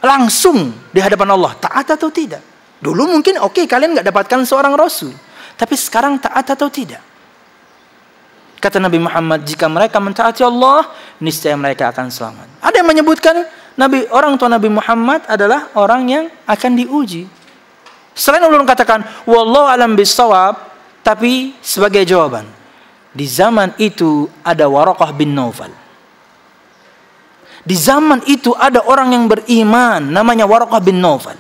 Langsung di hadapan Allah, taat atau tidak? Dulu mungkin kalian nggak dapatkan seorang rasul, tapi sekarang taat atau tidak? Kata Nabi Muhammad, jika mereka mentaati Allah, niscaya mereka akan selamat. Ada yang menyebutkan orang tua Nabi Muhammad adalah orang yang akan diuji. Selain ulun katakan wallahu alam bisawab, tapi sebagai jawaban, di zaman itu ada Waraqah bin Naufal. Di zaman itu ada orang yang beriman namanya Waraqah bin Naufal.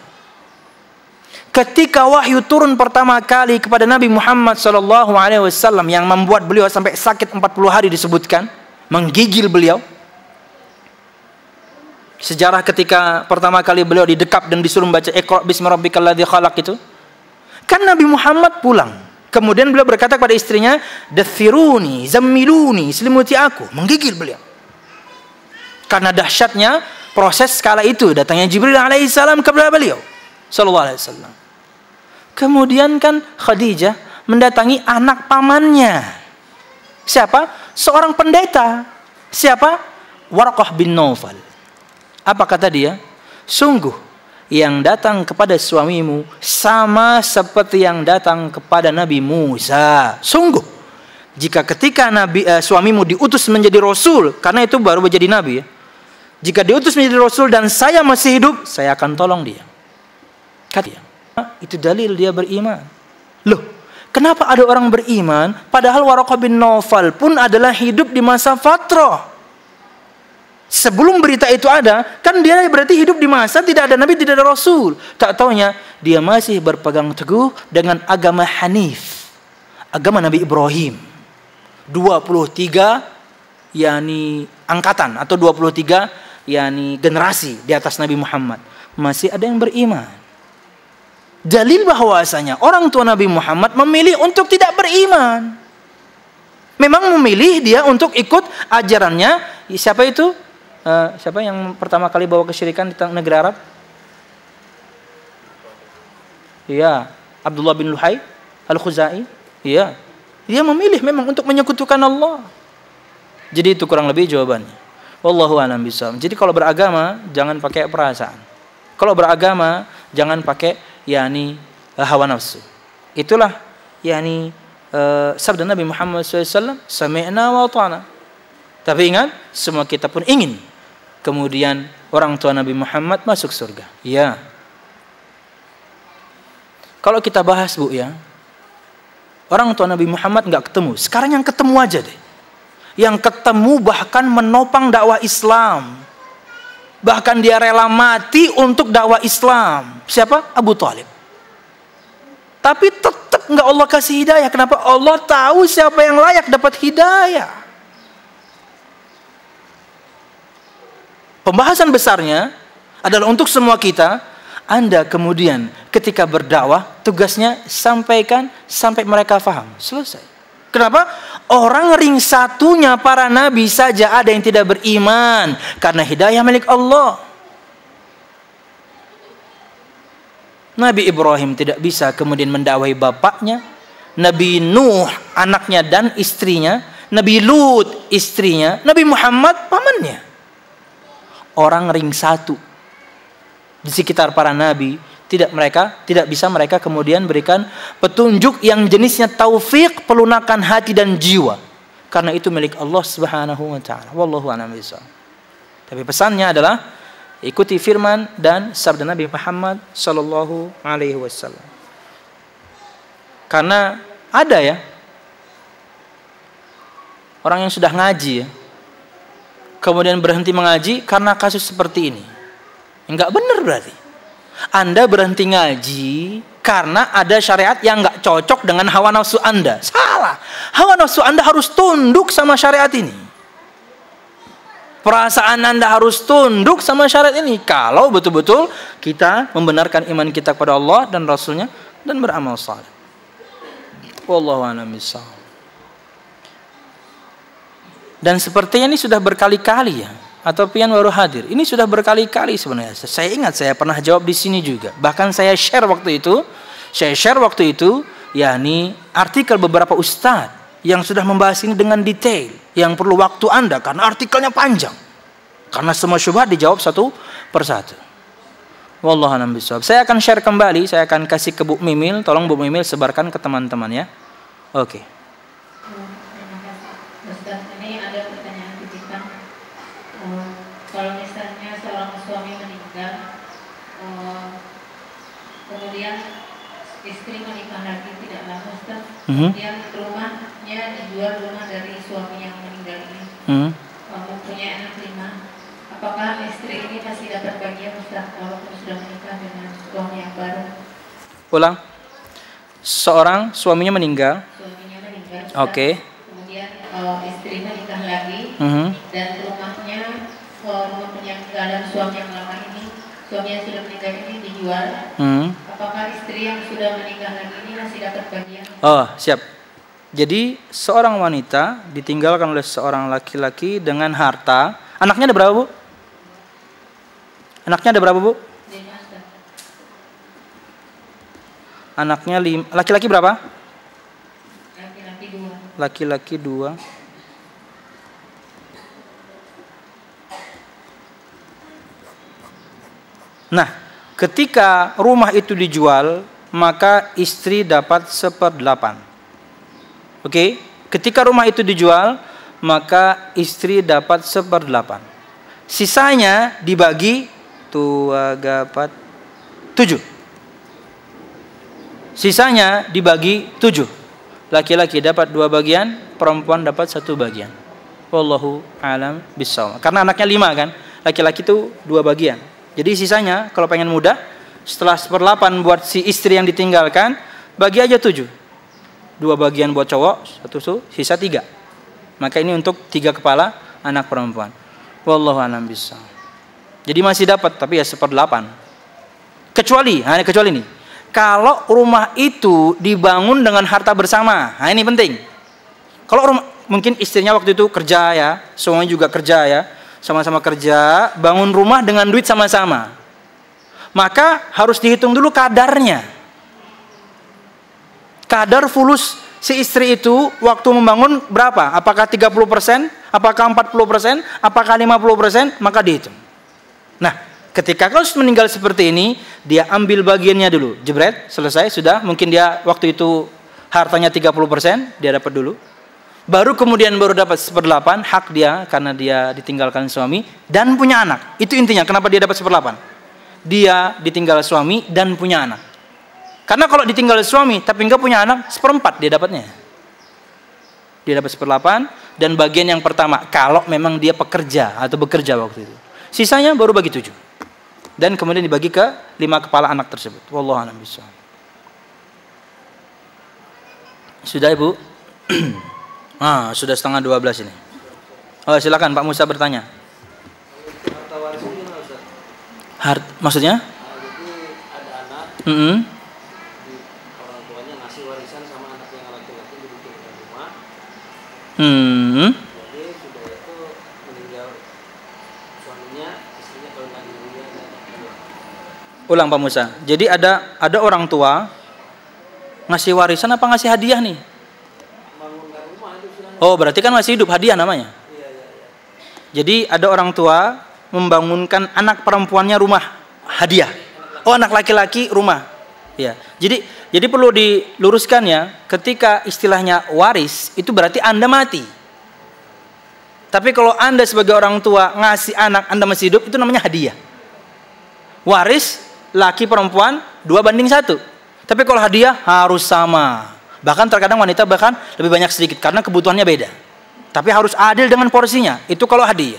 Ketika wahyu turun pertama kali kepada Nabi Muhammad SAW yang membuat beliau sampai sakit 40 hari disebutkan, menggigil beliau. Sejarah ketika pertama kali beliau didekap dan disuruh membaca Iqra bismi rabbikal ladzi khalaq itu. Kan Nabi Muhammad pulang. Kemudian beliau berkata kepada istrinya, "Dathiruni, zammiluni, selimuti aku." Menggigil beliau. Karena dahsyatnya proses kala itu, datangnya Jibril alaihissalam kepada beliau sallallahu alaihi wasallam. Kemudian kan Khadijah mendatangi anak pamannya. Siapa? Seorang pendeta. Siapa? Waraqah bin Naufal. Apa kata dia? Sungguh yang datang kepada suamimu sama seperti yang datang kepada Nabi Musa. Sungguh jika ketika suamimu diutus menjadi rasul, karena itu baru menjadi nabi ya. Jika diutus menjadi rasul dan saya masih hidup, saya akan tolong dia. Kata dia. Itu dalil dia beriman. Loh, kenapa ada orang beriman padahal Waraqah bin Naufal pun adalah hidup di masa fatrah? Sebelum berita itu ada, kan dia berarti hidup di masa tidak ada nabi, tidak ada rasul. Tak taunya dia masih berpegang teguh dengan agama Hanif, agama Nabi Ibrahim. 23 yakni angkatan atau 23 yakni generasi di atas Nabi Muhammad masih ada yang beriman. Dalil bahwasanya orang tua Nabi Muhammad memilih untuk tidak beriman. Memang memilih dia untuk ikut ajarannya. Siapa itu? Siapa yang pertama kali bawa kesyirikan di negeri Arab? Iya, Abdullah bin Luhai Al-Khuzai. Iya, dia memilih memang untuk menyekutukan Allah. Jadi itu kurang lebih jawabannya. Wallahu a'lam bishawab. Jadi kalau beragama jangan pakai perasaan. Kalau beragama jangan pakai yakni hawa nafsu. Itulah yakni sabda Nabi Muhammad SAW, sami'na wa ata'na. Tapi ingat, semua kita pun ingin kemudian orang tua Nabi Muhammad masuk surga. Ya. Kalau kita bahas Bu ya, orang tua Nabi Muhammad nggak ketemu. Sekarang yang ketemu aja deh. Yang ketemu bahkan menopang dakwah Islam. Bahkan dia rela mati untuk dakwah Islam. Siapa? Abu Talib. Tapi tetap nggak Allah kasih hidayah. Kenapa? Allah tahu siapa yang layak dapat hidayah. Pembahasan besarnya adalah untuk semua kita. Anda kemudian ketika berdakwah, tugasnya sampaikan sampai mereka faham. Selesai. Kenapa? Orang ring satunya para nabi saja ada yang tidak beriman. Karena hidayah milik Allah. Nabi Ibrahim tidak bisa kemudian mendakwahi bapaknya. Nabi Nuh anaknya dan istrinya. Nabi Lut istrinya. Nabi Muhammad pamannya. Orang ring satu. Di sekitar para nabi. Tidak bisa mereka kemudian berikan petunjuk yang jenisnya taufik, pelunakan hati dan jiwa. Karena itu milik Allah Subhanahu wa taala. Wallahu a'lam bishawab. Tapi pesannya adalah ikuti firman dan sabda Nabi Muhammad sallallahu alaihi wasallam. Karena Ada ya. Orang yang sudah ngaji ya, kemudian berhenti mengaji karena kasus seperti ini. Enggak benar berarti. Anda berhenti ngaji karena ada syariat yang enggak cocok dengan hawa nafsu Anda. Salah. Hawa nafsu Anda harus tunduk sama syariat ini. Perasaan Anda harus tunduk sama syariat ini. Kalau betul-betul kita membenarkan iman kita kepada Allah dan Rasulnya dan beramal saleh. Wallahu a'lam bishawab. Dan sepertinya ini sudah berkali-kali ya, atau pian baru hadir. Ini sudah berkali-kali sebenarnya. Saya ingat saya pernah jawab di sini juga. Bahkan saya share waktu itu, yakni artikel beberapa ustadz yang sudah membahas ini dengan detail, yang perlu waktu Anda karena artikelnya panjang. Karena semua syubhat dijawab satu persatu. Wallahu a'lam bishawab. Saya akan share kembali, saya akan kasih ke Bu Mimil, tolong Bu Mimil sebarkan ke teman-teman ya. Oke. Kalau misalnya seorang suami meninggal, kemudian istri menikah lagi tidak lama, Ustaz, kemudian rumahnya dijual, rumah dari suami yang meninggal ini, mempunyai anak 5, apakah istri ini masih dapat bagian, Ustaz, walaupun sudah menikah dengan suami yang baru? Ulang. Seorang suaminya meninggal. Ustaz. Oke. Kemudian istrinya nikah lagi, dan rumahnya, rumah peninggalan suami yang lama ini, suami yang sudah meninggal ini dijual. Apakah istri yang sudah menikah lagi ini masih dapat bagian? Oh, siap. Jadi seorang wanita ditinggalkan oleh seorang laki-laki dengan harta. Anaknya ada berapa, Bu? Anaknya ada berapa, Bu? 5. Anaknya 5. Laki-laki berapa? Laki-laki 2. Laki-laki 2. Nah, ketika rumah itu dijual, maka istri dapat 1/8. Oke? Ketika rumah itu dijual, maka istri dapat 1/8. Sisanya dibagi 7. Sisanya dibagi 7. Laki-laki dapat 2 bagian, perempuan dapat 1 bagian. Wallahu a'lam bishawab. Karena anaknya 5 kan? Laki-laki itu 2 bagian. Jadi sisanya kalau pengen mudah, setelah 1/8 buat si istri yang ditinggalkan, bagi aja 7. 2 bagian buat cowok, 1 sisa 3. Maka ini untuk 3 kepala anak perempuan. Wallahu a'lam bishawab. Jadi masih dapat, tapi ya 1/8. Kecuali ini. Kalau rumah itu dibangun dengan harta bersama. Nah, ini penting. Kalau rumah, mungkin istrinya waktu itu kerja ya, suaminya juga kerja ya, sama-sama kerja, bangun rumah dengan duit sama-sama. Maka harus dihitung dulu kadarnya. Kadar fulus si istri itu waktu membangun berapa? Apakah 30%? Apakah 40%? Apakah 50%? Maka dihitung. Nah, ketika kau meninggal seperti ini, dia ambil bagiannya dulu. Jebret, selesai, sudah. Mungkin dia waktu itu hartanya 30%, dia dapat dulu. Baru kemudian dapat 1/8 hak dia karena dia ditinggalkan suami dan punya anak. Itu intinya kenapa dia dapat 1/8. Dia ditinggal suami dan punya anak. Karena kalau ditinggal suami tapi enggak punya anak, 1/4 dia dapatnya. Dia dapat 1/8 dan bagian yang pertama kalau memang dia pekerja atau bekerja waktu itu. Sisanya baru bagi 7. Dan kemudian dibagi ke 5 kepala anak tersebut. Wallahu a'lam bishawab. Sudah, Ibu? Sudah 11:30 ini. Oh, silakan Pak Musa bertanya. Harta waris itu gimana, Ustaz? Maksudnya? Jadi ada anak, orang tuanya ngasih warisan sama anaknya yang laki-laki dibikinkan rumah. Jadi sudah itu meninggal suaminya, istrinya kalau nggak dulunya dan Ulang Pak Musa. Jadi ada orang tua ngasih warisan apa ngasih hadiah nih? bangunkan rumah itu istilahnya. Oh, berarti kan masih hidup, hadiah namanya. Iya. Jadi ada orang tua membangunkan anak perempuannya rumah, hadiah. Oh, anak laki-laki rumah. Ya. Jadi perlu diluruskan ya, ketika istilahnya waris itu berarti Anda mati. Tapi kalau Anda sebagai orang tua ngasih anak Anda masih hidup, itu namanya hadiah. Waris laki perempuan 2/1. Tapi kalau hadiah harus sama. Bahkan terkadang wanita bahkan lebih banyak sedikit karena kebutuhannya beda. Tapi harus adil dengan porsinya. Itu kalau hadiah.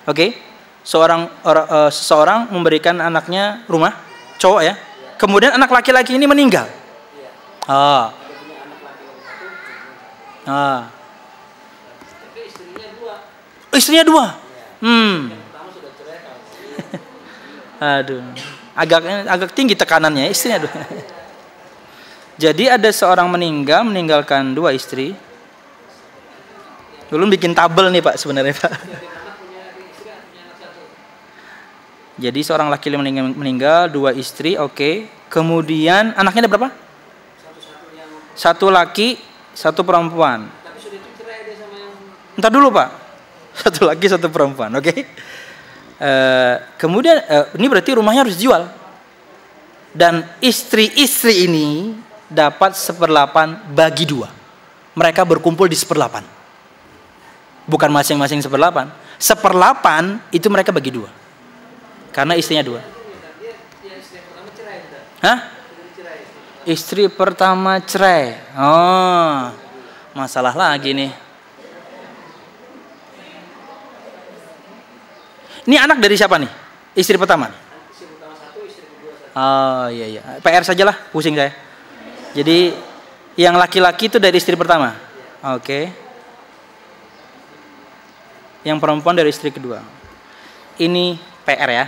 Oke? Seseorang memberikan anaknya rumah, cowok ya. Kemudian anak laki-laki ini meninggal. Istrinya dua. Aduh, agak tinggi tekanannya, istrinya dua. Jadi ada seorang meninggalkan 2 istri. Belum bikin tabel nih Pak sebenarnya Pak. Jadi seorang laki-laki meninggal 2 istri, oke. Kemudian anaknya ada berapa? 1 laki, 1 perempuan. Entar dulu Pak. 1 laki, 1 perempuan, oke. Kemudian ini berarti rumahnya harus dijual. Dan istri-istri ini dapat 1/8 bagi 2. Mereka berkumpul di 1/8. Bukan masing-masing 1/8. 1/8 itu mereka bagi 2. Karena istrinya 2. Hah? Istri pertama cerai. Oh, masalah lagi nih. Ini anak dari siapa nih? Istri pertama. Istri pertama 1, istri kedua 1. Oh iya. PR sajalah, pusing saya. Jadi yang laki-laki itu dari istri pertama. Oke. Yang perempuan dari istri kedua. Ini PR ya.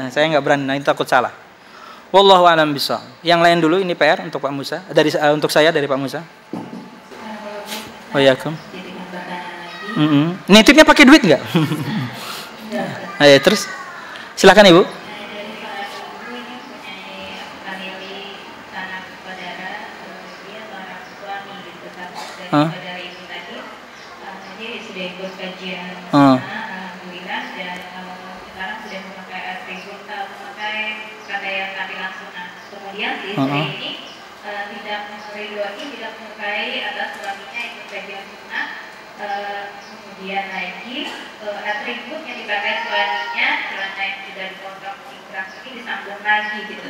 Saya nggak berani, nanti takut salah. Wallahu a'lam bishawab. Yang lain dulu ini PR untuk Pak Musa. Untuk saya dari Pak Musa. Oh ya, Kum. Nitipnya pakai duit nggak? Ayo terus. Silakan Ibu. Alhamdulillah dan sekarang sudah memakai atribut pakaian tampilan sunnah. Kemudian si istri ini tidak meridhoi, tidak menyukai atas suaminya ikut kajian sunnah. Kemudian lagi atribut yang dipakai suaminya, celana yang sudah dipotong singkrang ini disambung lagi gitu.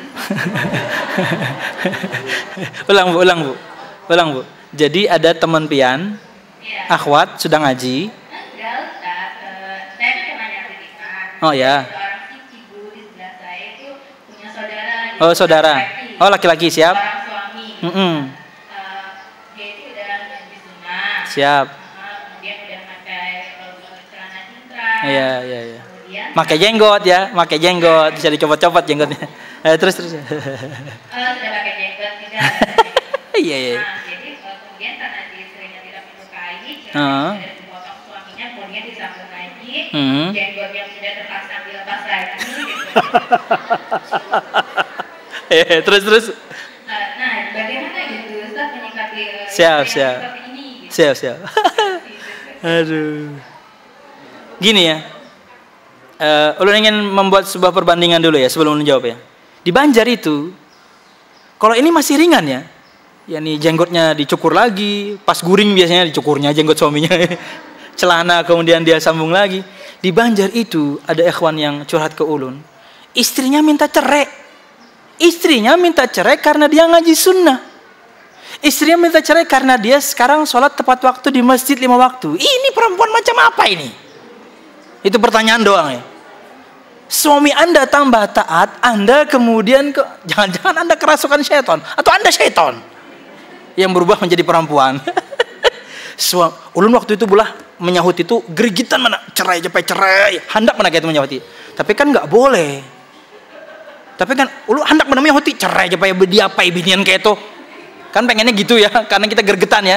Ulang bu. Jadi ada teman pian, ya. Akhwat sudah ngaji. Saya cuma nyarikan. Oh ya. Seorang ibu di sebelah saya itu punya saudara. Oh saudara. Oh laki-laki siap. Seorang suami. Dia itu udah ngaji sunnah. Siap. Kemudian udah pakai celana cingkrang. Iya. Kemudian Pakai jenggot, bisa dicopot-copot jenggotnya. Terus. sudah pakai jenggot tidak. Iya. Nah, jadi kemudian karena istrinya tidak menyukai, celana sudah dipotong suaminya, kemudian disambung lagi, jenggot yang sudah terpasang dilepas lagi. Terus. Nah, bagaimana gitu Ustaz menyikapi Siap. seperti ini? Gitu. Siap. Aduh. Gini ya. Ulun ingin membuat sebuah perbandingan dulu ya sebelum menjawab ya. Di Banjar itu, kalau ini masih ringan ya. Ya nih jenggotnya dicukur lagi, pas guring biasanya dicukurnya jenggot suaminya. Celana kemudian dia sambung lagi. Di Banjar itu ada ikhwan yang curhat ke ulun. Istrinya minta cerai karena dia ngaji sunnah. Istrinya minta cerai karena dia sekarang sholat tepat waktu di masjid 5 waktu. Ini perempuan macam apa ini? Itu pertanyaan doang ya. Suami Anda tambah taat, Anda kemudian jangan-jangan Anda kerasukan syaitan atau Anda syaitan yang berubah menjadi perempuan. Ulun waktu itu menyahut itu gerigitan mana cerai, hendak mana kayak itu menyahuti. Tapi kan nggak boleh. Tapi kan ulun hendak mana menyahuti cerai cepai diapai binian kayak itu. Kan pengennya gitu ya, karena kita gergetan ya.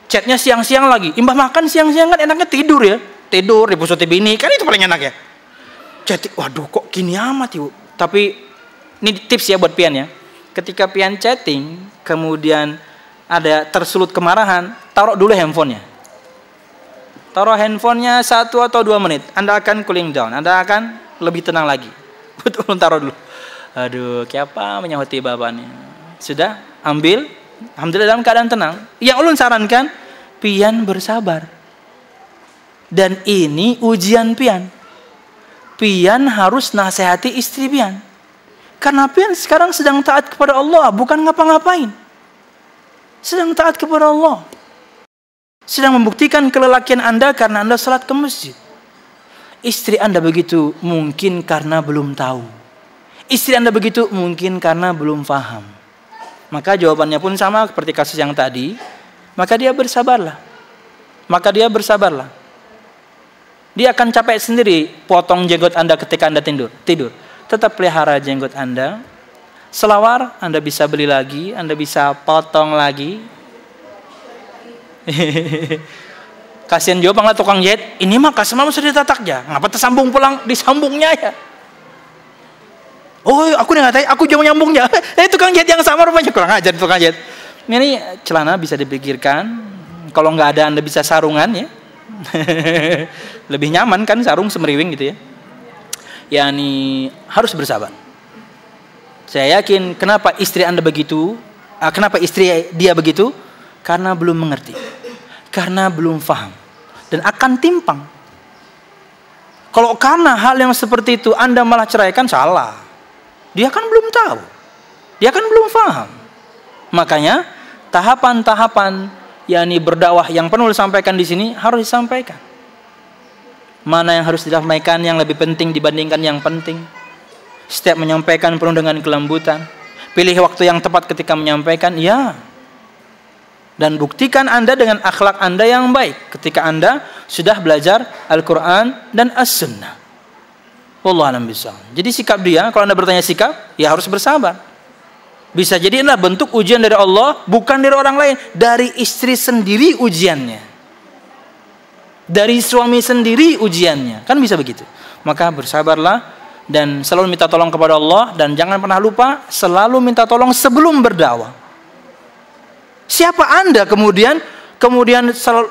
Chatnya siang-siang lagi, imbah makan siang-siang kan enaknya tidur ya. Tidur dipusuti bini, kan itu paling enak ya. Chat, waduh kok gini amat ibu. Tapi ini tips ya buat pian ya. Ketika pian chatting, kemudian ada tersulut kemarahan, taruh dulu handphonenya. Taruh handphonenya 1 atau 2 menit. Anda akan cooling down, Anda akan lebih tenang lagi. Betul, taruh dulu. Aduh, kayak apa menyahuti bapaknya. Sudah, ambil. Alhamdulillah dalam keadaan tenang. Yang ulun sarankan, pian bersabar. Dan ini ujian pian. Pian harus nasihati istri pian. Karena pian sekarang sedang taat kepada Allah, bukan ngapa-ngapain. Sedang taat kepada Allah. Sedang membuktikan kelelakian Anda karena Anda salat ke masjid. Istri Anda begitu mungkin karena belum tahu. Istri Anda begitu mungkin karena belum paham. Maka jawabannya pun sama seperti kasus yang tadi. Maka dia bersabarlah. Dia akan capek sendiri potong jenggot Anda ketika Anda tidur. Tetap pelihara jenggot Anda. Selawar Anda bisa beli lagi, Anda bisa potong lagi. Kasihan juga lah tukang jahit. Ini mah kasih sudah ditatak ya. Ngapa tersambung pulang disambungnya ya? Oh, aku nggak tahu. Aku jauh nyambungnya. Tukang jahit yang sama rupanya kurang ajar tukang jahit. Ini celana bisa dipikirkan. Kalau nggak ada Anda bisa sarungan ya. Lebih nyaman kan sarung semeriwing gitu ya. Yani harus bersabar. Saya yakin kenapa istri Anda begitu? Kenapa istri dia begitu? Karena belum mengerti, karena belum paham, dan akan timpang. Kalau karena hal yang seperti itu Anda malah ceraikan, salah. Dia kan belum tahu, dia kan belum paham. Makanya tahapan-tahapan yakni berdakwah yang perlu disampaikan di sini harus disampaikan. Mana yang harus disampaikan yang lebih penting dibandingkan yang penting. Setiap menyampaikan penuh dengan kelembutan. Pilih waktu yang tepat ketika menyampaikan, ya. Dan buktikan Anda dengan akhlak Anda yang baik ketika Anda sudah belajar Al-Quran dan As-Sunnah. Wallahu a'lam bishawab. Jadi sikap dia, kalau Anda bertanya sikap, ya harus bersabar. Bisa jadi adalah bentuk ujian dari Allah, bukan dari orang lain, dari istri sendiri ujiannya, dari suami sendiri ujiannya, kan bisa begitu. Maka bersabarlah dan selalu minta tolong kepada Allah, dan jangan pernah lupa selalu minta tolong sebelum berdakwah. Siapa Anda kemudian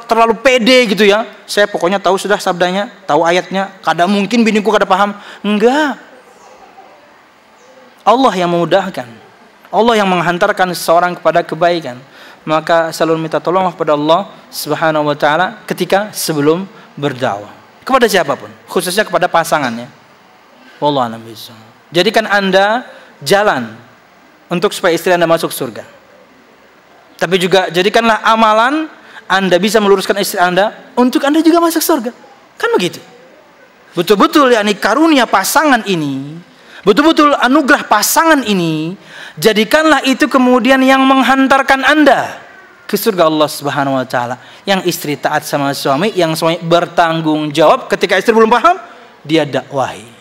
terlalu pede gitu ya? Saya pokoknya tahu sudah sabdanya, tahu ayatnya, kadang mungkin biniku kada paham. Enggak. Allah yang memudahkan. Allah yang menghantarkan seseorang kepada kebaikan. Maka selalu minta tolonglah kepada Allah Subhanahu wa taala ketika sebelum berdakwah. Kepada siapapun, khususnya kepada pasangannya. Wallahu a'lam bishawab. Jadikan Anda jalan untuk supaya istri Anda masuk surga. Tapi juga jadikanlah amalan Anda bisa meluruskan istri Anda untuk Anda juga masuk surga. Kan begitu. Betul-betul yakni karunia pasangan ini, betul-betul anugerah pasangan ini, jadikanlah itu kemudian yang menghantarkan Anda ke surga Allah Subhanahu wa taala. Yang istri taat sama suami, yang suami bertanggung jawab ketika istri belum paham, dia dakwahi.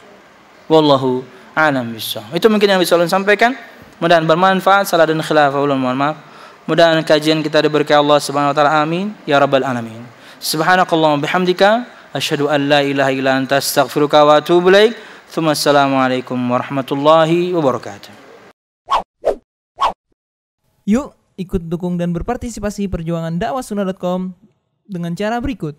Wallahu a'lam bishawab. Itu mungkin yang bisa saya sampaikan. Mudah-mudahan bermanfaat. Salah dan khilaf, mohon maaf. Mudah-mudahan kajian kita diberkahi Allah Subhanahu wa taala. Amin ya rabbal alamin. Subhanakallahumma bihamdika asyhadu an la ilaha illa anta astaghfiruka wa atubu ilaik. Assalamualaikum warahmatullahi wabarakatuh. Yuk ikut dukung dan berpartisipasi perjuangan dakwahsunnah.com dengan cara berikut.